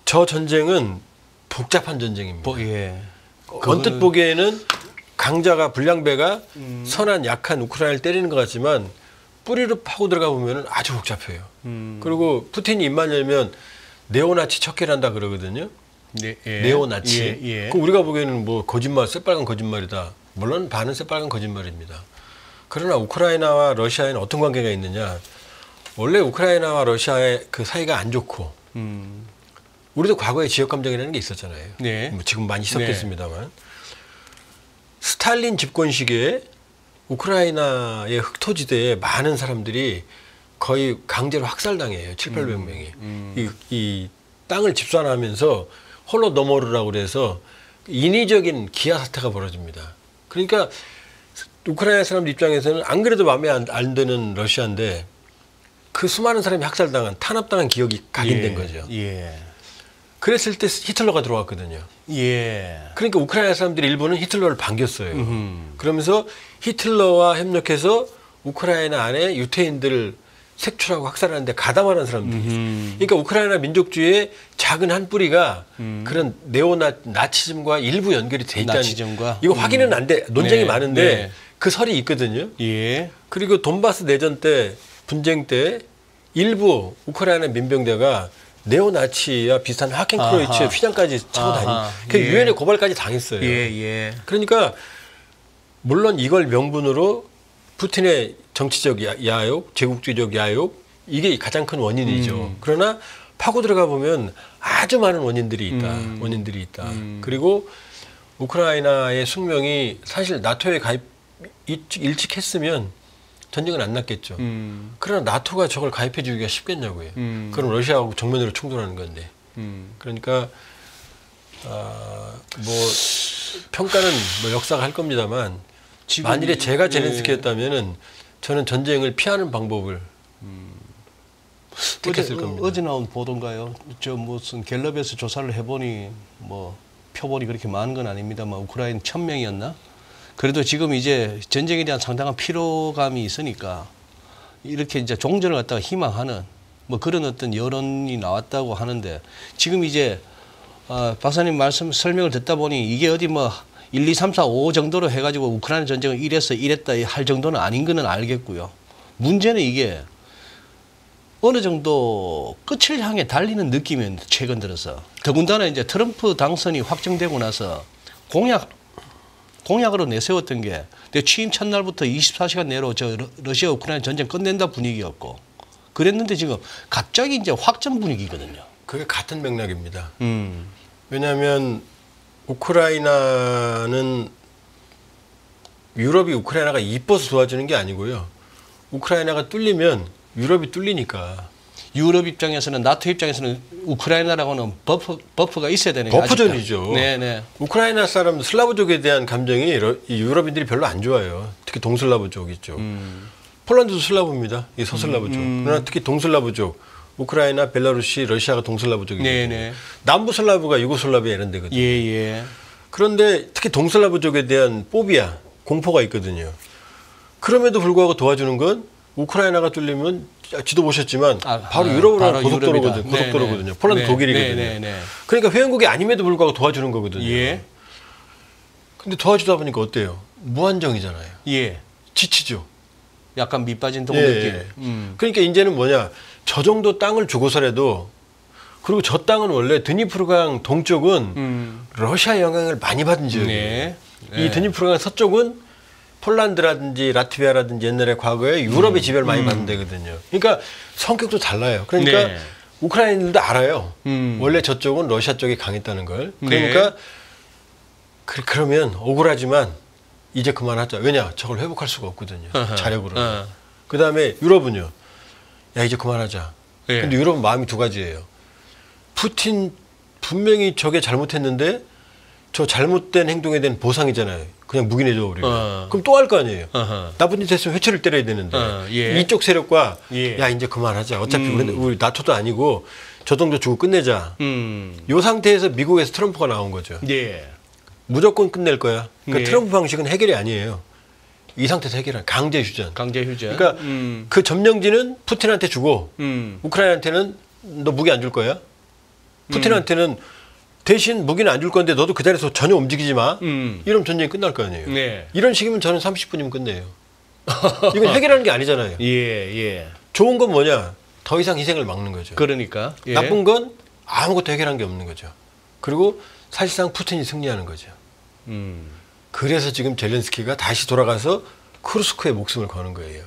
저 전쟁은 복잡한 전쟁입니다. 예. 언뜻 보기에는 강자가 불량배가 선한 약한 우크라이나를 때리는 것 같지만 뿌리로 파고 들어가 보면 아주 복잡해요. 그리고 푸틴이 입만 열면 네오나치 척결한다 그러거든요. 네, 예. 네오나치. 예. 그 우리가 보기에는 뭐 거짓말, 새빨간 거짓말이다. 물론 반은 새빨간 거짓말입니다. 그러나 우크라이나와 러시아에는 어떤 관계가 있느냐? 원래 우크라이나와 러시아의 그 사이가 안 좋고, 우리도 과거에 지역 감정이라는 게 있었잖아요. 네. 뭐 지금 많이 희석됐습니다만, 스탈린 집권 시기에 우크라이나의 흑토지대에 많은 사람들이 거의 강제로 학살당해요. 700~800명이. 이 땅을 집산하면서 홀로 넘어르라고 그래서 인위적인 기아 사태가 벌어집니다. 그러니까 우크라이나 사람들 입장에서는 안 그래도 마음에 안 드는 러시아인데 그 수많은 사람이 학살당한, 탄압당한 기억이 각인된 거죠. 예. 그랬을 때 히틀러가 들어왔거든요. 예. 그러니까 우크라이나 사람들이 일부는 히틀러를 반겼어요. 그러면서 히틀러와 협력해서 우크라이나 안에 유태인들을 색출하고 학살하는데 가담하는 사람들이 있어요. 그러니까 우크라이나 민족주의의 작은 한 뿌리가 그런 네오나치즘과 일부 연결이 돼 있다는. 나치즘과? 이거 확인은 안 돼. 논쟁이 네, 많은데 네. 그 설이 있거든요. 예. 그리고 돈바스 내전 때 분쟁 때 일부 우크라이나 민병대가 네오나치와 비슷한 하켄크로이츠의 아하. 휘장까지 차고 아하. 다니. 그 예. 유엔에 고발까지 당했어요. 예. 그러니까 물론 이걸 명분으로 푸틴의 정치적 야욕, 제국주의적 야욕 이게 가장 큰 원인이죠. 그러나 파고 들어가 보면 아주 많은 원인들이 있다. 그리고 우크라이나의 숙명이 사실 나토에 가입 일찍 했으면 전쟁은 안 났겠죠. 그러나 나토가 저걸 가입해 주기가 쉽겠냐고요. 그럼 러시아하고 정면으로 충돌하는 건데. 그러니까 뭐 평가는 뭐 역사가 할 겁니다만 만일에 제가 젤렌스키였다면은 저는 전쟁을 피하는 방법을 택했을 겁니다. 어제 나온 보도인가요? 저 무슨 갤럽에서 조사를 해보니 뭐 표본이 그렇게 많은 건 아닙니다만 우크라이나 1000명이었나? 그래도 지금 이제 전쟁에 대한 상당한 피로감이 있으니까 이렇게 이제 종전을 갖다가 희망하는 뭐 그런 어떤 여론이 나왔다고 하는데 지금 이제 박사님 말씀 설명을 듣다 보니 이게 어디 뭐 1, 2, 3, 4, 5 정도로 해가지고 우크라이나 전쟁을 이랬어 이랬다 할 정도는 아닌 거는 알겠고요. 문제는 이게 어느 정도 끝을 향해 달리는 느낌이 최근 들어서 더군다나 이제 트럼프 당선이 확정되고 나서 공약으로 내세웠던 게 취임 첫날부터 24시간 내로 저 러시아 우크라이나 전쟁 끝낸다 분위기였고 그랬는데 지금 갑자기 이제 확정 분위기거든요. 그게 같은 맥락입니다. 왜냐하면 우크라이나는 유럽이 우크라이나가 이뻐서 도와주는 게 아니고요. 우크라이나가 뚫리면 유럽이 뚫리니까. 유럽 입장에서는 나토 입장에서는 우크라이나라고는 버프가 있어야 되는 거죠. 버프전이죠. 네네. 우크라이나 사람 슬라브족에 대한 감정이 이 유럽인들이 별로 안 좋아요. 특히 동슬라브족 있죠. 폴란드도 슬라브입니다. 이 서슬라브족. 그러나 특히 동슬라브족, 우크라이나, 벨라루시, 러시아가 동슬라브족이거든요. 네네. 남부 슬라브가 유고슬라비아 이런 데거든요. 예예. 그런데 특히 동슬라브족에 대한 포비아, 공포가 있거든요. 그럼에도 불구하고 도와주는 건 우크라이나가 뚫리면 지도 보셨지만 바로 유럽으로 고속도로거든요. 고속도로거든요. 폴란드, 독일이거든요. 네네. 그러니까 회원국이 아님에도 불구하고 도와주는 거거든요. 예. 근데 도와주다 보니까 어때요? 무한정이잖아요. 예. 지치죠. 약간 밑빠진 동 예, 느낌. 그러니까 이제는 뭐냐? 저 정도 땅을 주고서라도 그리고 저 땅은 원래 드니프르강 동쪽은 러시아 영향을 많이 받은 지역이에요. 네. 이 드니프르강 서쪽은 폴란드라든지 라트비아라든지 옛날에 과거에 유럽의 지배를 많이 받은 데거든요. 그러니까 성격도 달라요. 그러니까 네. 우크라이나인들도 알아요. 원래 저쪽은 러시아 쪽이 강했다는 걸. 그러니까 네. 그러면 억울하지만 이제 그만하자. 왜냐? 저걸 회복할 수가 없거든요. 자력으로. 그다음에 유럽은요. 야 이제 그만하자. 예. 근데 유럽은 마음이 두 가지예요. 푸틴 분명히 저게 잘못했는데 저 잘못된 행동에 대한 보상이잖아요. 그냥 묵인해줘 우리가. 그럼 또 할 거 아니에요. 나쁜 짓 했으면 회초리를 때려야 되는데 예. 이쪽 세력과 예. 야 이제 그만하자. 어차피 우리 나토도 아니고 저 정도 주고 끝내자. 요 상태에서 미국에서 트럼프가 나온 거죠. 예. 무조건 끝낼 거야. 그러니까 예. 트럼프 방식은 해결이 아니에요. 이 상태에서 해결한 강제 휴전. 강제 휴전. 그러니까 그 점령지는 푸틴한테 주고 우크라이나한테는 너 무기 안 줄 거야. 푸틴한테는 대신 무기는 안 줄 건데 너도 그 자리에서 전혀 움직이지 마. 이러면 전쟁이 끝날 거 아니에요. 네. 이런 식이면 저는 30분이면 끝내요. 이건 해결하는 게 아니잖아요. 예, 예. 좋은 건 뭐냐? 더 이상 희생을 막는 거죠. 그러니까. 예. 나쁜 건 아무것도 해결한 게 없는 거죠. 그리고 사실상 푸틴이 승리하는 거죠. 그래서 지금 젤렌스키가 다시 돌아가서 쿠르스크에 목숨을 거는 거예요.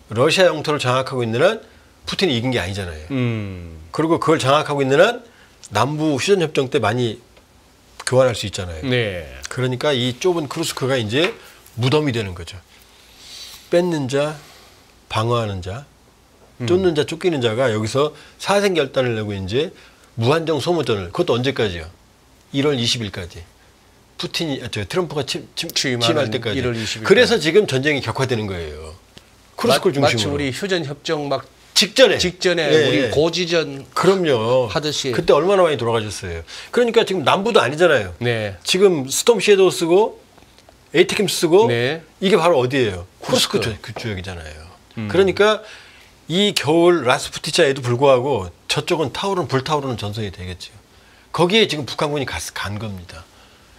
러시아 영토를 장악하고 있는 한 푸틴이 이긴 게 아니잖아요. 그리고 그걸 장악하고 있는 한 남부 휴전협정 때 많이 교환할 수 있잖아요. 네. 그러니까 이 좁은 쿠르스크가 이제 무덤이 되는 거죠. 뺏는 자, 방어하는 자, 쫓는 자, 쫓기는 자가 여기서 사생결단을 내고 이제 무한정 소모전을, 그것도 언제까지요? 1월 20일까지. 트럼프가 취임할 때까지. 1월 20일. 그래서 지금 전쟁이 격화되는 거예요. 쿠르스크를 중심으로. 마치 우리 휴전협정 막 직전에 예, 우리 고지전 그럼요. 하듯이. 그때 얼마나 많이 돌아가셨어요. 그러니까 지금 남부도 아니잖아요. 네. 지금 스톰 섀도우 쓰고 에이테킴 쓰고 네. 이게 바로 어디예요? 쿠르스크 그 지역이잖아요. 그러니까 이 겨울 라스푸티차에도 불구하고 저쪽은 불타오르는 전선이 되겠죠. 거기에 지금 북한군이 간 겁니다.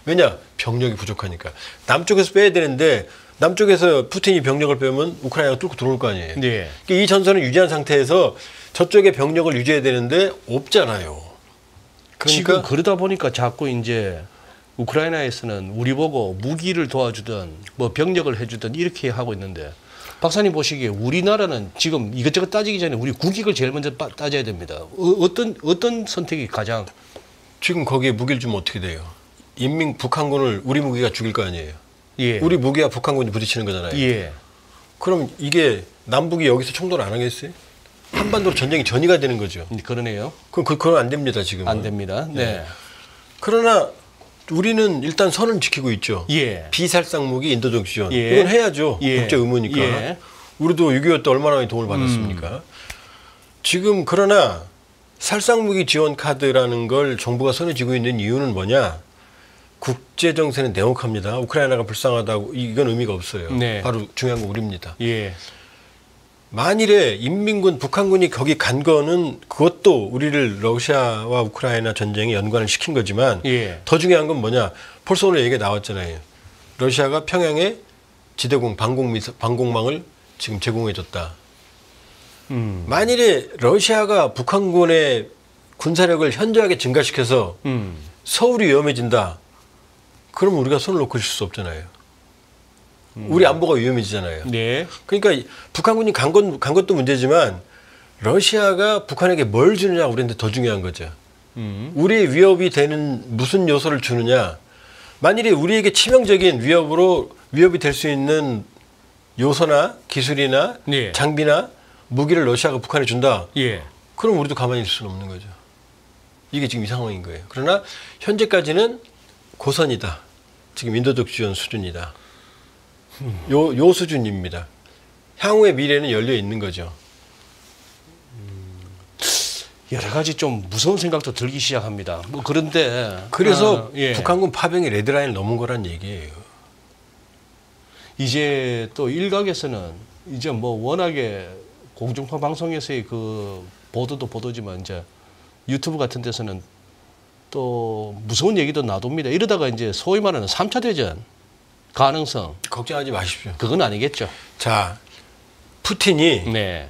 왜냐? 병력이 부족하니까. 남쪽에서 빼야 되는데 남쪽에서 푸틴이 병력을 빼면 우크라이나가 뚫고 들어올 거 아니에요. 네. 그러니까 이 전선을 유지한 상태에서 저쪽에 병력을 유지해야 되는데 없잖아요. 그러니까 지금 그러다 보니까 자꾸 이제 우크라이나에서는 우리 보고 무기를 도와주든 뭐 병력을 해주든 이렇게 하고 있는데 박사님 보시기에 우리나라는 지금 이것저것 따지기 전에 우리 국익을 제일 먼저 따져야 됩니다. 어떤 선택이 가장 지금 거기에 무기를 주면 어떻게 돼요? 북한군을 우리 무기가 죽일 거 아니에요. 예. 우리 무기와 북한군이 부딪히는 거잖아요. 예. 그럼 이게 남북이 여기서 총돌 안 하겠어요? 한반도로 전쟁이 전이가 되는 거죠. 그러네요. 그건 안 됩니다, 지금. 안 됩니다. 네. 그러나 우리는 일단 선을 지키고 있죠. 예. 비살상 무기 인도적 지원. 예. 이건 해야죠. 예. 국제 의무니까. 예. 우리도 6.25 때 얼마나 많이 도움을 받았습니까? 지금 그러나 살상 무기 지원 카드라는 걸 정부가 손에 쥐고 있는 이유는 뭐냐? 국제 정세는 냉혹합니다. 우크라이나가 불쌍하다고 이건 의미가 없어요. 네. 바로 중요한 건 우리입니다. 예. 만일에 인민군 북한군이 거기 간 거는 그것도 우리를 러시아와 우크라이나 전쟁에 연관을 시킨 거지만 예. 더 중요한 건 뭐냐? 벌써 오늘 얘기가 나왔잖아요. 러시아가 평양에 지대공 방공망을 지금 제공해줬다. 만일에 러시아가 북한군의 군사력을 현저하게 증가시켜서 서울이 위험해진다. 그럼 우리가 손을 놓고 있을 수 없잖아요. 우리 안보가 위험해지잖아요. 네. 그러니까 북한군이 간 것도 문제지만 러시아가 북한에게 뭘 주느냐 우리한테 더 중요한 거죠. 우리의 위협이 되는 무슨 요소를 주느냐. 만일에 우리에게 치명적인 위협이 될 수 있는 요소나 기술이나 네. 장비나 무기를 러시아가 북한에 준다. 예. 그럼 우리도 가만히 있을 수는 없는 거죠. 이게 지금 이 상황인 거예요. 그러나 현재까지는 고선이다. 지금 인도적 지원 수준이다. 요 수준입니다. 향후의 미래는 열려 있는 거죠. 여러 가지 좀 무서운 생각도 들기 시작합니다. 뭐 그런데 그래서 예. 북한군 파병이 레드라인을 넘은 거란 얘기예요. 이제 또 일각에서는 이제 뭐 워낙에 공중파 방송에서의 그 보도도 보도지만 이제 유튜브 같은 데서는 또 무서운 얘기도 놔둡니다. 이러다가 이제 소위 말하는 3차 대전 가능성 걱정하지 마십시오. 그건 아니겠죠. 자, 푸틴이 네.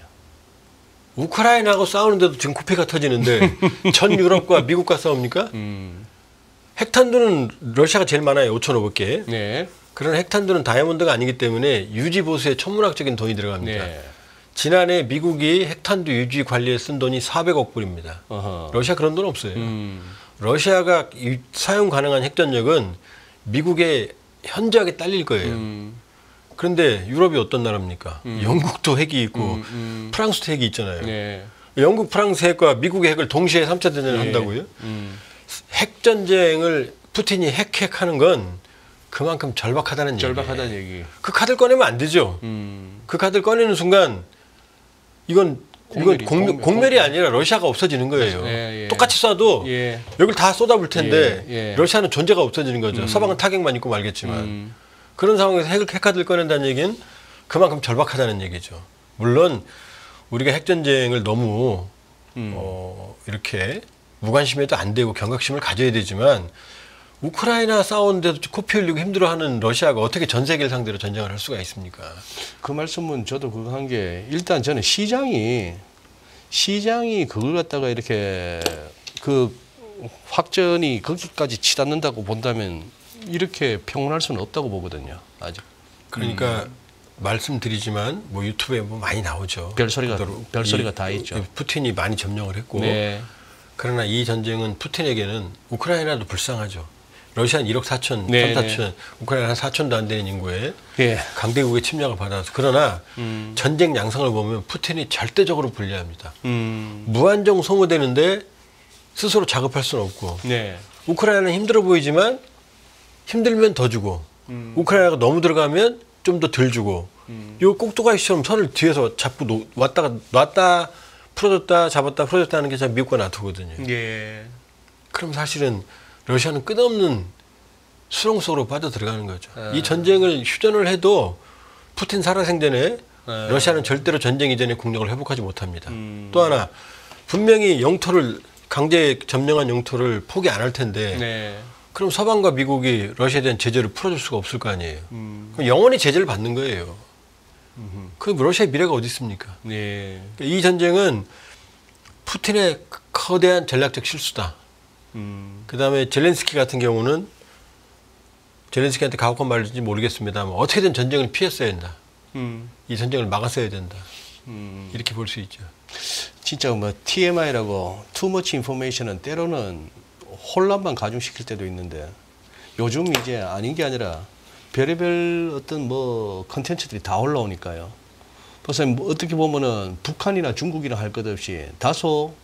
우크라이나하고 싸우는데도 지금 코피가 터지는데 전 유럽과 미국과 싸웁니까? 핵탄두는 러시아가 제일 많아요. 5,500개. 네. 그런 핵탄두는 다이아몬드가 아니기 때문에 유지 보수에 천문학적인 돈이 들어갑니다. 네. 지난해 미국이 핵탄두 유지 관리에 쓴 돈이 400억 불입니다. 어허. 러시아 그런 돈 없어요. 러시아가 사용 가능한 핵전력은 미국에 현저하게 딸릴 거예요. 그런데 유럽이 어떤 나라입니까? 영국도 핵이 있고 프랑스도 핵이 있잖아요. 네. 영국, 프랑스 핵과 미국의 핵을 동시에 3차 대전을 한다고요? 핵전쟁을 푸틴이 핵하는 건 그만큼 절박하다는 얘기예요. 절박하다는 얘기. 그 카드를 꺼내면 안 되죠. 그 카드를 꺼내는 순간 이건 공멸이 아니라 러시아가 없어지는 거예요. 예, 예. 똑같이 쏴도 예. 여길 다 쏟아볼 텐데 예, 예. 러시아는 존재가 없어지는 거죠. 서방은 타격만 입고 말겠지만. 그런 상황에서 핵카드를 꺼낸다는 얘기는 그만큼 절박하다는 얘기죠. 물론 우리가 핵전쟁을 너무 이렇게 무관심해도 안 되고 경각심을 가져야 되지만 우크라이나 싸우는데도 코피 흘리고 힘들어하는 러시아가 어떻게 전 세계를 상대로 전쟁을 할 수가 있습니까? 그 말씀은 저도 그거 한 게 일단 저는 시장이 그걸 갖다가 이렇게 그 확전이 거기까지 치닫는다고 본다면 이렇게 평론할 수는 없다고 보거든요. 아직. 그러니까 말씀드리지만 뭐 유튜브에 뭐 많이 나오죠. 별소리가 다 있죠. 푸틴이 많이 점령을 했고 네. 그러나 이 전쟁은 푸틴에게는 우크라이나도 불쌍하죠. 러시아는 1억 4천, 네, 3, 4천, 우크라이나 한 4천도 안 되는 인구에 예. 강대국의 침략을 받아서 그러나 전쟁 양상을 보면 푸틴이 절대적으로 불리합니다. 무한정 소모되는데 스스로 자급할 수는 없고 네. 우크라이나는 힘들어 보이지만 힘들면 더 주고 우크라이나가 너무 들어가면 좀 더 덜 주고 요 꼭두가시처럼 선을 뒤에서 잡고 놨다 풀어줬다 잡았다 풀어줬다 하는 게 참 미국과 나토거든요. 예. 그럼 사실은 러시아는 끝없는 수렁 속으로 빠져 들어가는 거죠. 이 전쟁을 휴전을 해도 푸틴 살아생전에 러시아는 절대로 전쟁 이전의 국력을 회복하지 못합니다. 또 하나 분명히 영토를 강제 점령한 영토를 포기 안 할 텐데 네. 그럼 서방과 미국이 러시아에 대한 제재를 풀어줄 수가 없을 거 아니에요. 그럼 영원히 제재를 받는 거예요. 그럼 러시아의 미래가 어디 있습니까? 네. 이 전쟁은 푸틴의 거대한 전략적 실수다. 그다음에 젤렌스키 같은 경우는 젤렌스키한테 가혹한 말인지 모르겠습니다만 어떻게든 전쟁을 피했어야 된다. 이 전쟁을 막았어야 된다. 이렇게 볼 수 있죠. 진짜 뭐 TMI라고 too much information은 때로는 혼란만 가중시킬 때도 있는데 요즘 이제 아닌 게 아니라 별의별 어떤 뭐 컨텐츠들이 다 올라오니까요. 그래서 뭐 어떻게 보면은 북한이나 중국이나 할 것 없이 다소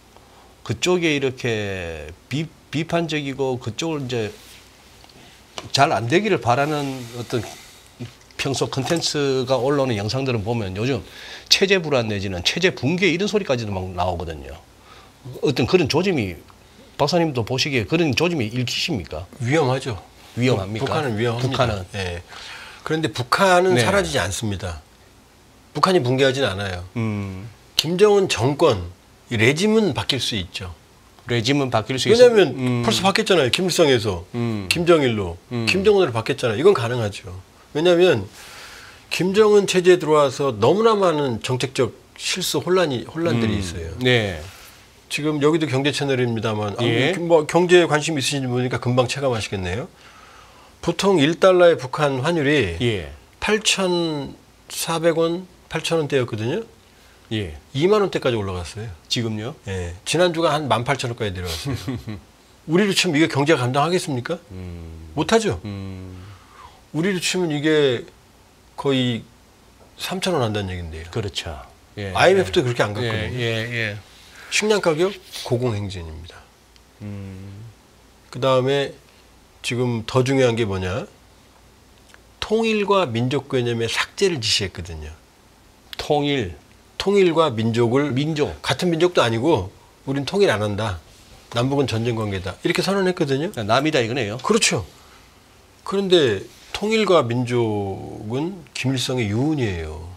그쪽에 이렇게 비판적이고 그쪽을 이제 잘 안 되기를 바라는 어떤 평소 컨텐츠가 올라오는 영상들을 보면 요즘 체제 불안 내지는 체제 붕괴 이런 소리까지도 막 나오거든요. 어떤 그런 조짐이 박사님도 보시기에 그런 조짐이 읽히십니까? 위험하죠. 위험합니까? 북한은 위험합니다. 북한은. 예. 그런데 북한은 네. 사라지지 않습니다. 북한이 붕괴하진 않아요. 김정은 정권, 이 레짐은 바뀔 수 있죠. 레짐은 바뀔 수 있어요. 왜냐하면 벌써 바뀌었잖아요. 김일성에서 김정일로, 김정은으로 바뀌었잖아요. 이건 가능하죠. 왜냐하면 김정은 체제에 들어와서 너무나 많은 정책적 실수 혼란들이 있어요. 네. 지금 여기도 경제 채널입니다만 예. 뭐 경제에 관심 있으신 분이니까 금방 체감하시겠네요. 보통 1달러의 북한 환율이 예. 8,400원, 8,000원대였거든요. 예. 2만 원대까지 올라갔어요. 지금요? 예. 지난주가 한 18,000원까지 내려왔어요. 우리로 치면 이게 경제가 감당하겠습니까? 못하죠. 우리로 치면 이게 거의 3,000원 한다는 얘긴데요. 그렇죠. 예. IMF도 그렇게 안 갔거든요. 예. 식량 가격 고공행진입니다. 그 다음에 지금 더 중요한 게 뭐냐? 통일과 민족 개념의 삭제를 지시했거든요. 통일과 민족을 같은 민족도 아니고 우린 통일 안 한다. 남북은 전쟁 관계다. 이렇게 선언했거든요. 남이다 이거네요. 그렇죠. 그런데 통일과 민족은 김일성의 유언이에요.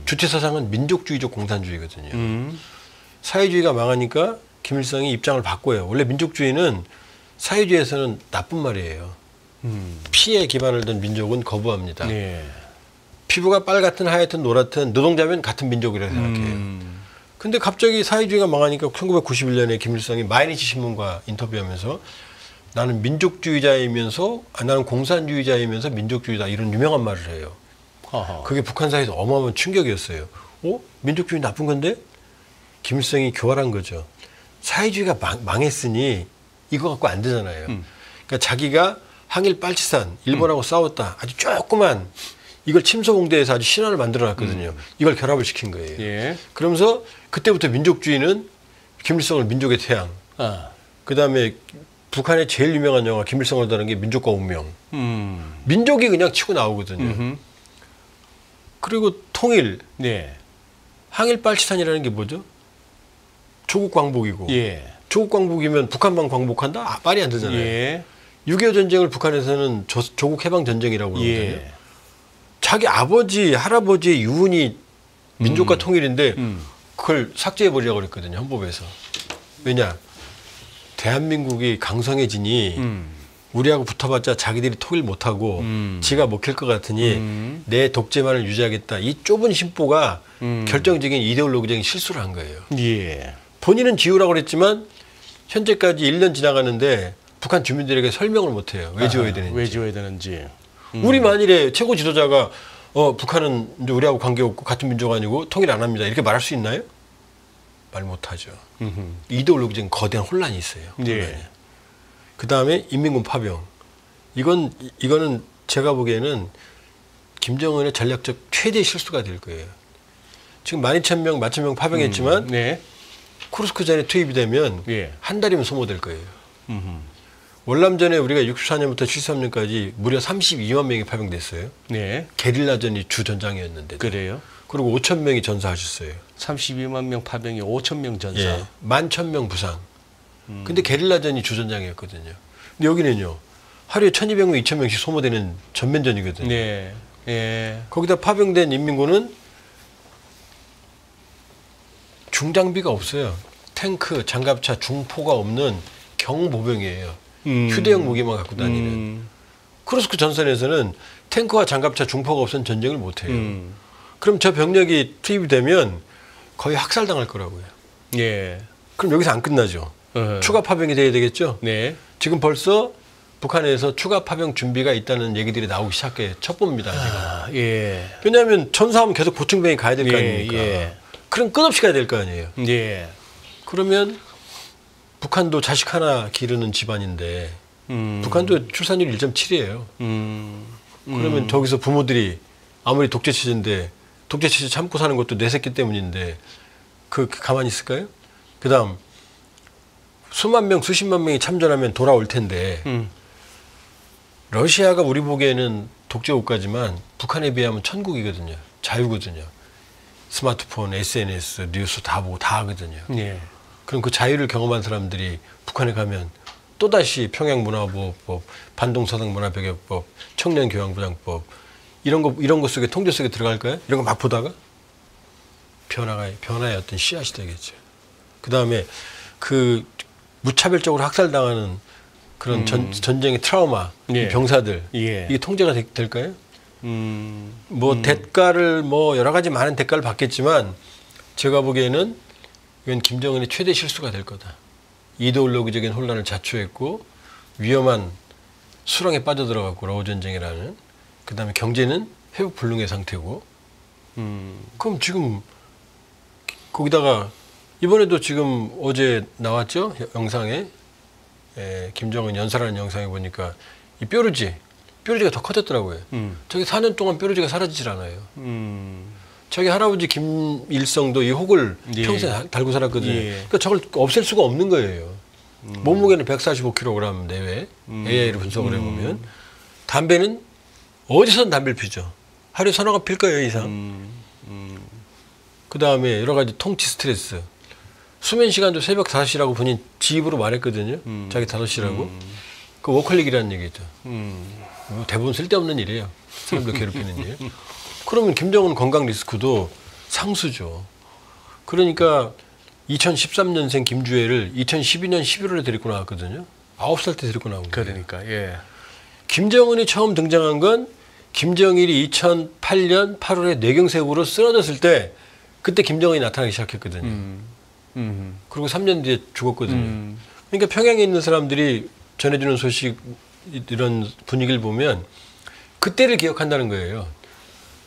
주체사상은 민족주의적 공산주의거든요. 사회주의가 망하니까 김일성이 입장을 바꿔요. 원래 민족주의는 사회주의에서는 나쁜 말이에요. 피에 기반을 둔 민족은 거부합니다. 네. 피부가 빨갛든 하얗든 노랗든 노동자면 같은 민족이라고 생각해요. 근데 갑자기 사회주의가 망하니까 1991년에 김일성이 마이니치 신문과 인터뷰하면서 나는 민족주의자이면서 나는 공산주의자이면서 민족주의다 이런 유명한 말을 해요. 아하. 그게 북한 사회에서 어마어마한 충격이었어요. 민족주의 나쁜 건데? 김일성이 교활한 거죠. 사회주의가 망했으니 이거 갖고 안 되잖아요. 그러니까 자기가 항일 빨치산 일본하고 싸웠다. 아주 조그만 이걸 침소봉대에서 아주 신화를 만들어놨거든요. 이걸 결합을 시킨 거예요. 예. 그러면서 그때부터 민족주의는 김일성을 민족의 태양. 그다음에 북한의 제일 유명한 영화 김일성을 다룬 게 민족과 운명. 민족이 그냥 치고 나오거든요. 그리고 통일. 네. 항일 빨치산이라는 게 뭐죠? 조국 광복이고. 예. 조국 광복이면 북한만 광복한다? 말이 안 되잖아요. 예. 6.25 전쟁을 북한에서는 조국 해방 전쟁이라고 그러거든요. 예. 자기 아버지, 할아버지의 유언이 민족과 통일인데 그걸 삭제해버리라고 그랬거든요. 헌법에서. 왜냐? 대한민국이 강성해지니 우리하고 붙어봤자 자기들이 통일 못하고 지가 먹힐 것 같으니 내 독재만을 유지하겠다. 이 좁은 심보가 결정적인 이데올로기적인 실수를 한 거예요. 예. 본인은 지우라고 그랬지만 현재까지 1년 지나가는데 북한 주민들에게 설명을 못해요. 왜 지워야 되는지. 왜 지워야 되는지. 우리 만일에 최고 지도자가 북한은 이제 우리하고 관계없고 같은 민족 아니고 통일 안 합니다. 이렇게 말할 수 있나요? 말 못하죠. 이데올로기적인 거대한 혼란이 있어요. 예. 그다음에 인민군 파병. 이거는 제가 보기에는 김정은의 전략적 최대 실수가 될 거예요. 지금 12,000명, 11,000명 파병했지만 네. 쿠르스크전에 투입이 되면 예. 한 달이면 소모될 거예요. 월남전에 우리가 64년부터 73년까지 무려 32만 명이 파병됐어요. 네. 게릴라전이 주 전장이었는데. 그래요. 그리고 5,000명이 전사하셨어요. 32만 명 파병에 5,000명 전사. 예. 11,000명 부상. 근데 게릴라전이 주 전장이었거든요. 근데 여기는요. 하루에 1,200명, 2,000명씩 소모되는 전면전이거든요. 네. 예. 거기다 파병된 인민군은 중장비가 없어요. 탱크, 장갑차, 중포가 없는 경보병이에요. 휴대용 무기만 갖고 다니는. 쿠르스크 전선에서는 탱크와 장갑차, 중포가 없으면 전쟁을 못해요. 그럼 저 병력이 투입이 되면 거의 학살당할 거라고요. 예. 그럼 여기서 안 끝나죠. 추가 파병이 돼야 되겠죠. 네. 지금 벌써 북한에서 추가 파병 준비가 있다는 얘기들이 나오기 시작해요. 첩보입니다. 제가. 예. 왜냐하면 전사하면 계속 보충병이 가야 될 거 예, 아닙니까. 예. 그럼 끝없이 가야 될 거 아니에요. 예. 그러면 북한도 자식 하나 기르는 집안인데 북한도 출산율 1.7이에요. 그러면 저기서 부모들이 아무리 독재체제인데 독재체제 참고 사는 것도 내 새끼 때문인데 가만히 있을까요? 그다음 수만 명, 수십만 명이 참전하면 돌아올 텐데 러시아가 우리 보기에는 독재 국가지만 북한에 비하면 천국이거든요. 자유거든요. 스마트폰, SNS, 뉴스 다 보고 다 하거든요. 예. 그럼 그 자유를 경험한 사람들이 북한에 가면 또다시 평양문화보호법, 반동서당문화배격법, 청년교양부장법 이런 거 속에 통제 속에 들어갈까요? 이런 거 막 보다가 변화의 어떤 씨앗이 되겠죠. 그 다음에 그 무차별적으로 학살당하는 그런 전쟁의 트라우마, 예. 이 병사들 예. 이게 통제가 될까요? 뭐 대가를 뭐 여러 가지 많은 대가를 받겠지만 제가 보기에는 이건 김정은의 최대 실수가 될 거다. 이데올로기적인 혼란을 자초했고 위험한 수렁에 빠져들어갔고 러우 전쟁이라는 그다음에 경제는 회복 불능의 상태고 그럼 지금 거기다가 이번에도 지금 어제 나왔죠 영상에 김정은 연설하는 영상에 보니까 이 뾰루지가 더 커졌더라고요. 저기 4년 동안 뾰루지가 사라지질 않아요. 저기 할아버지 김일성도 이 혹을 예. 평생 달고 살았거든요. 예. 그러니까 저걸 없앨 수가 없는 거예요. 몸무게는 145kg 내외 AI로 분석을 해보면 담배는 어디서든 담배를 피죠. 하루에 서너 가 필 거예요 이상. 그 다음에 여러 가지 통치 스트레스. 수면 시간도 새벽 5시라고 본인 지 입으로 말했거든요. 자기 5시라고. 그 워컬릭이라는 얘기죠. 뭐 대부분 쓸데없는 일이에요. 사람들 괴롭히는 일. 그러면 김정은 건강 리스크도 상수죠. 그러니까 2013년생 김주애를 2012년 11월에 데리고 나왔거든요. 9살 때 데리고 나온 거예요. 그러니까 예. 김정은이 처음 등장한 건 김정일이 2008년 8월에 뇌경색으로 쓰러졌을 때 그때 김정은이 나타나기 시작했거든요. 그리고 3년 뒤에 죽었거든요. 그러니까 평양에 있는 사람들이 전해주는 소식 이런 분위기를 보면 그때를 기억한다는 거예요.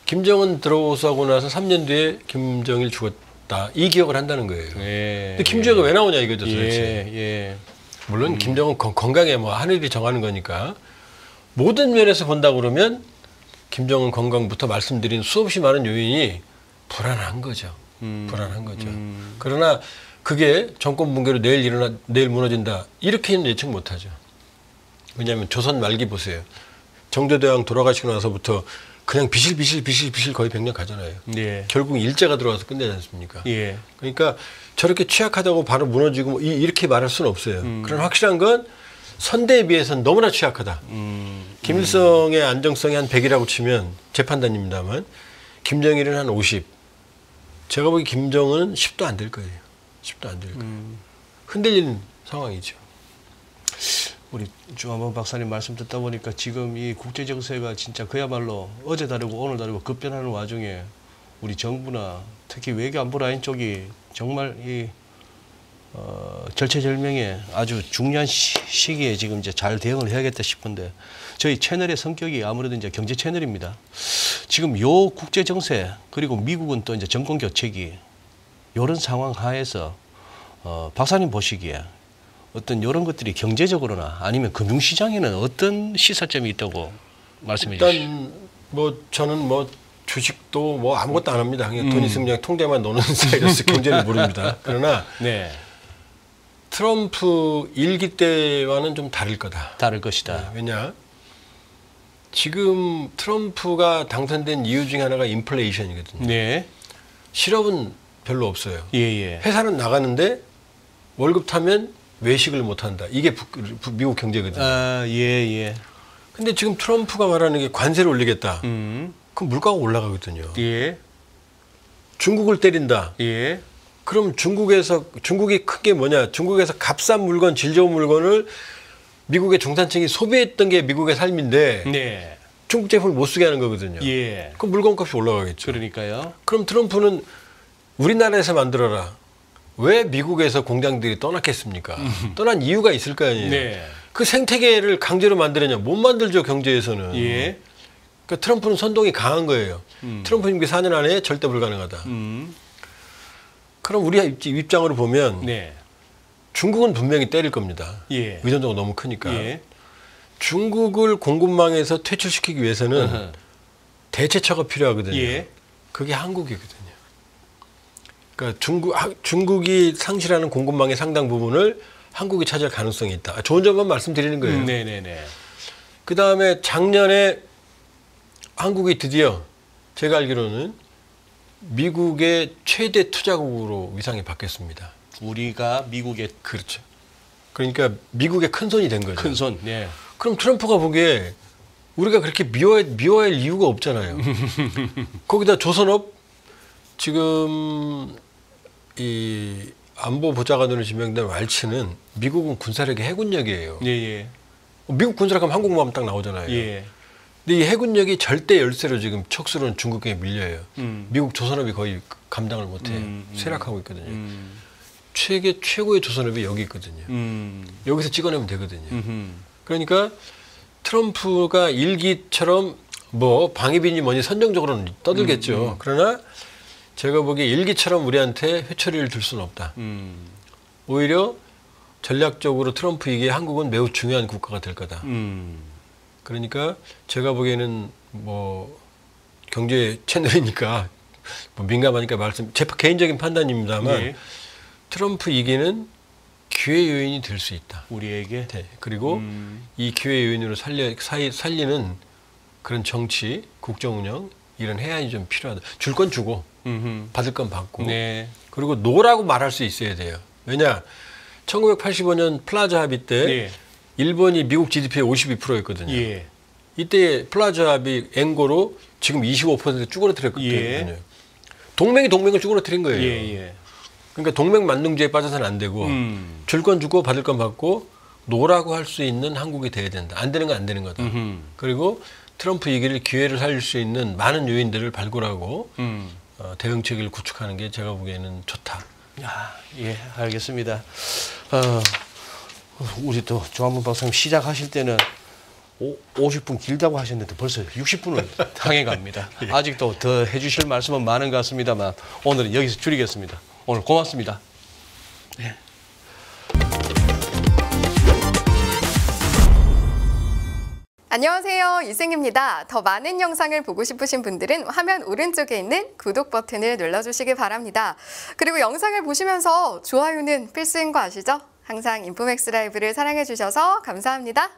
김정은 들어오고 나서 3년 뒤에 김정일 죽었다. 이 기억을 한다는 거예요. 예. 근데 김주애가 왜 나오냐 이거죠 도대체. 예. 물론 김정은 건강에 뭐 하늘이 정하는 거니까 모든 면에서 본다 그러면 김정은 건강부터 말씀드린 수없이 많은 요인이 불안한 거죠. 불안한 거죠. 그러나 그게 정권 붕괴로 내일 무너진다 이렇게는 예측 못하죠. 왜냐하면 조선 말기 보세요. 정조대왕 돌아가시고 나서부터 그냥 비실비실 거의 100년 가잖아요. 예. 결국 일제가 들어와서 끝내지 않습니까? 예. 그러니까 저렇게 취약하다고 바로 무너지고 뭐 이렇게 말할 수는 없어요. 그러나 확실한 건 선대에 비해서는 너무나 취약하다. 김일성의 안정성이 한 100이라고 치면 제 판단입니다만 김정일은 한 50. 제가 보기 김정은은 10도 안 될 거예요. 10도 안 될 거예요. 흔들리는 상황이죠. 우리 주한번 박사님 말씀 듣다 보니까 지금 이 국제 정세가 진짜 그야말로 어제 다르고 오늘 다르고 급변하는 와중에 우리 정부나 특히 외교안보 라인 쪽이 정말 이 절체절명의 아주 중요한 시기에 지금 이제 잘 대응을 해야겠다 싶은데 저희 채널의 성격이 아무래도 이제 경제 채널입니다. 지금 요 국제 정세 그리고 미국은 또 이제 정권 교체기 이런 상황 하에서 박사님 보시기에 어떤 이런 것들이 경제적으로나 아니면 금융시장에는 어떤 시사점이 있다고 말씀해 주시죠. 일단 뭐 저는 뭐 주식도 뭐 아무것도 안 합니다. 그냥 돈 있으면 그냥 통장만 넣는 사이로서 경제를 모릅니다. 그러나 네. 트럼프 일기 때와는 좀 다를 거다. 다를 것이다. 왜냐? 지금 트럼프가 당선된 이유 중에 하나가 인플레이션이거든요. 네. 실업은 별로 없어요. 예. 회사는 나가는데 월급 타면 외식을 못 한다. 이게 미국 경제거든요. 아, 예. 근데 지금 트럼프가 말하는 게 관세를 올리겠다. 그럼 물가가 올라가거든요. 예. 중국을 때린다. 예. 그럼 중국이 큰 게 뭐냐? 중국에서 값싼 물건, 질 좋은 물건을 미국의 중산층이 소비했던 게 미국의 삶인데 네. 중국 제품을 못 쓰게 하는 거거든요. 예. 그럼 물건값이 올라가겠죠. 그러니까요. 그럼 트럼프는 우리나라에서 만들어라. 왜 미국에서 공장들이 떠났겠습니까? 떠난 이유가 있을 거 아니에요. 네. 그 생태계를 강제로 만들었냐? 못 만들죠, 경제에서는. 예. 그러니까 트럼프는 선동이 강한 거예요. 트럼프 임기 4년 안에 절대 불가능하다. 그럼 우리 입장으로 보면 네. 중국은 분명히 때릴 겁니다. 예. 의존도가 너무 크니까. 예. 중국을 공급망에서 퇴출시키기 위해서는 어허. 대체처가 필요하거든요. 예. 그게 한국이거든요. 그러니까 중국이 상실하는 공급망의 상당 부분을 한국이 차지할 가능성이 있다. 좋은 점만 말씀드리는 거예요. 네네네. 그 다음에 작년에 한국이 드디어 제가 알기로는 미국의 최대 투자국으로 위상이 바뀌었습니다. 우리가 미국의 그렇죠. 그러니까 미국의 큰 손이 된 거죠. 큰 손. 네. 그럼 트럼프가 보기에 우리가 그렇게 미워할 이유가 없잖아요. 거기다 조선업 지금 이 안보 보좌관으로 지명된 왈츠는 미국은 군사력이 해군력이에요. 예, 예. 미국 군사력 하면 한국만 딱 나오잖아요. 예. 근데 이 해군력이 절대 열세로 지금 척수로는 중국에 밀려요. 미국 조선업이 거의 감당을 못해요. 쇠락하고 있거든요. 최고의 조선업이 여기 있거든요. 여기서 찍어내면 되거든요. 그러니까 트럼프가 일기처럼 뭐 방위비니 뭐니 선정적으로는 떠들겠죠. 그러나 제가 보기에 일기처럼 우리한테 회초리를 들 수는 없다. 오히려 전략적으로 트럼프 이게 한국은 매우 중요한 국가가 될 거다. 그러니까 제가 보기에는 뭐 경제 채널이니까 뭐 민감하니까 제 개인적인 판단입니다만 예. 트럼프 이기는 기회 요인이 될 수 있다. 우리에게. 네. 그리고 이 기회 요인으로 살리는 그런 정치, 국정 운영 이런 해안이 좀 필요하다. 줄 건 주고 받을 건 받고 네. 그리고 노라고 말할 수 있어야 돼요. 왜냐 1985년 플라자 합의 때 예. 일본이 미국 GDP의 52%였거든요. 예. 이때 플라자 합의 앵고로 지금 25% 쭈그러뜨렸거든요. 예. 동맹이 동맹을 쭈그러뜨린 거예요. 예, 예. 그러니까 동맹 만능주의에 빠져서는 안 되고 줄 건 주고 받을 건 받고 노라고 할 수 있는 한국이 돼야 된다. 안 되는 건 안 되는 거다. 그리고 트럼프 얘기를 기회를 살릴 수 있는 많은 요인들을 발굴하고 대응책을 구축하는 게 제가 보기에는 좋다. 야, 예, 알겠습니다. 우리 또 조한문 박사님 시작하실 때는 50분 길다고 하셨는데 벌써 60분을 향해 갑니다. 아직도 더 해주실 말씀은 많은 것 같습니다만 오늘은 여기서 줄이겠습니다. 오늘 고맙습니다. 네. 안녕하세요. 유승입니다. 더 많은 영상을 보고 싶으신 분들은 화면 오른쪽에 있는 구독 버튼을 눌러주시기 바랍니다. 그리고 영상을 보시면서 좋아요는 필수인 거 아시죠? 항상 인포맥스 라이브를 사랑해 주셔서 감사합니다.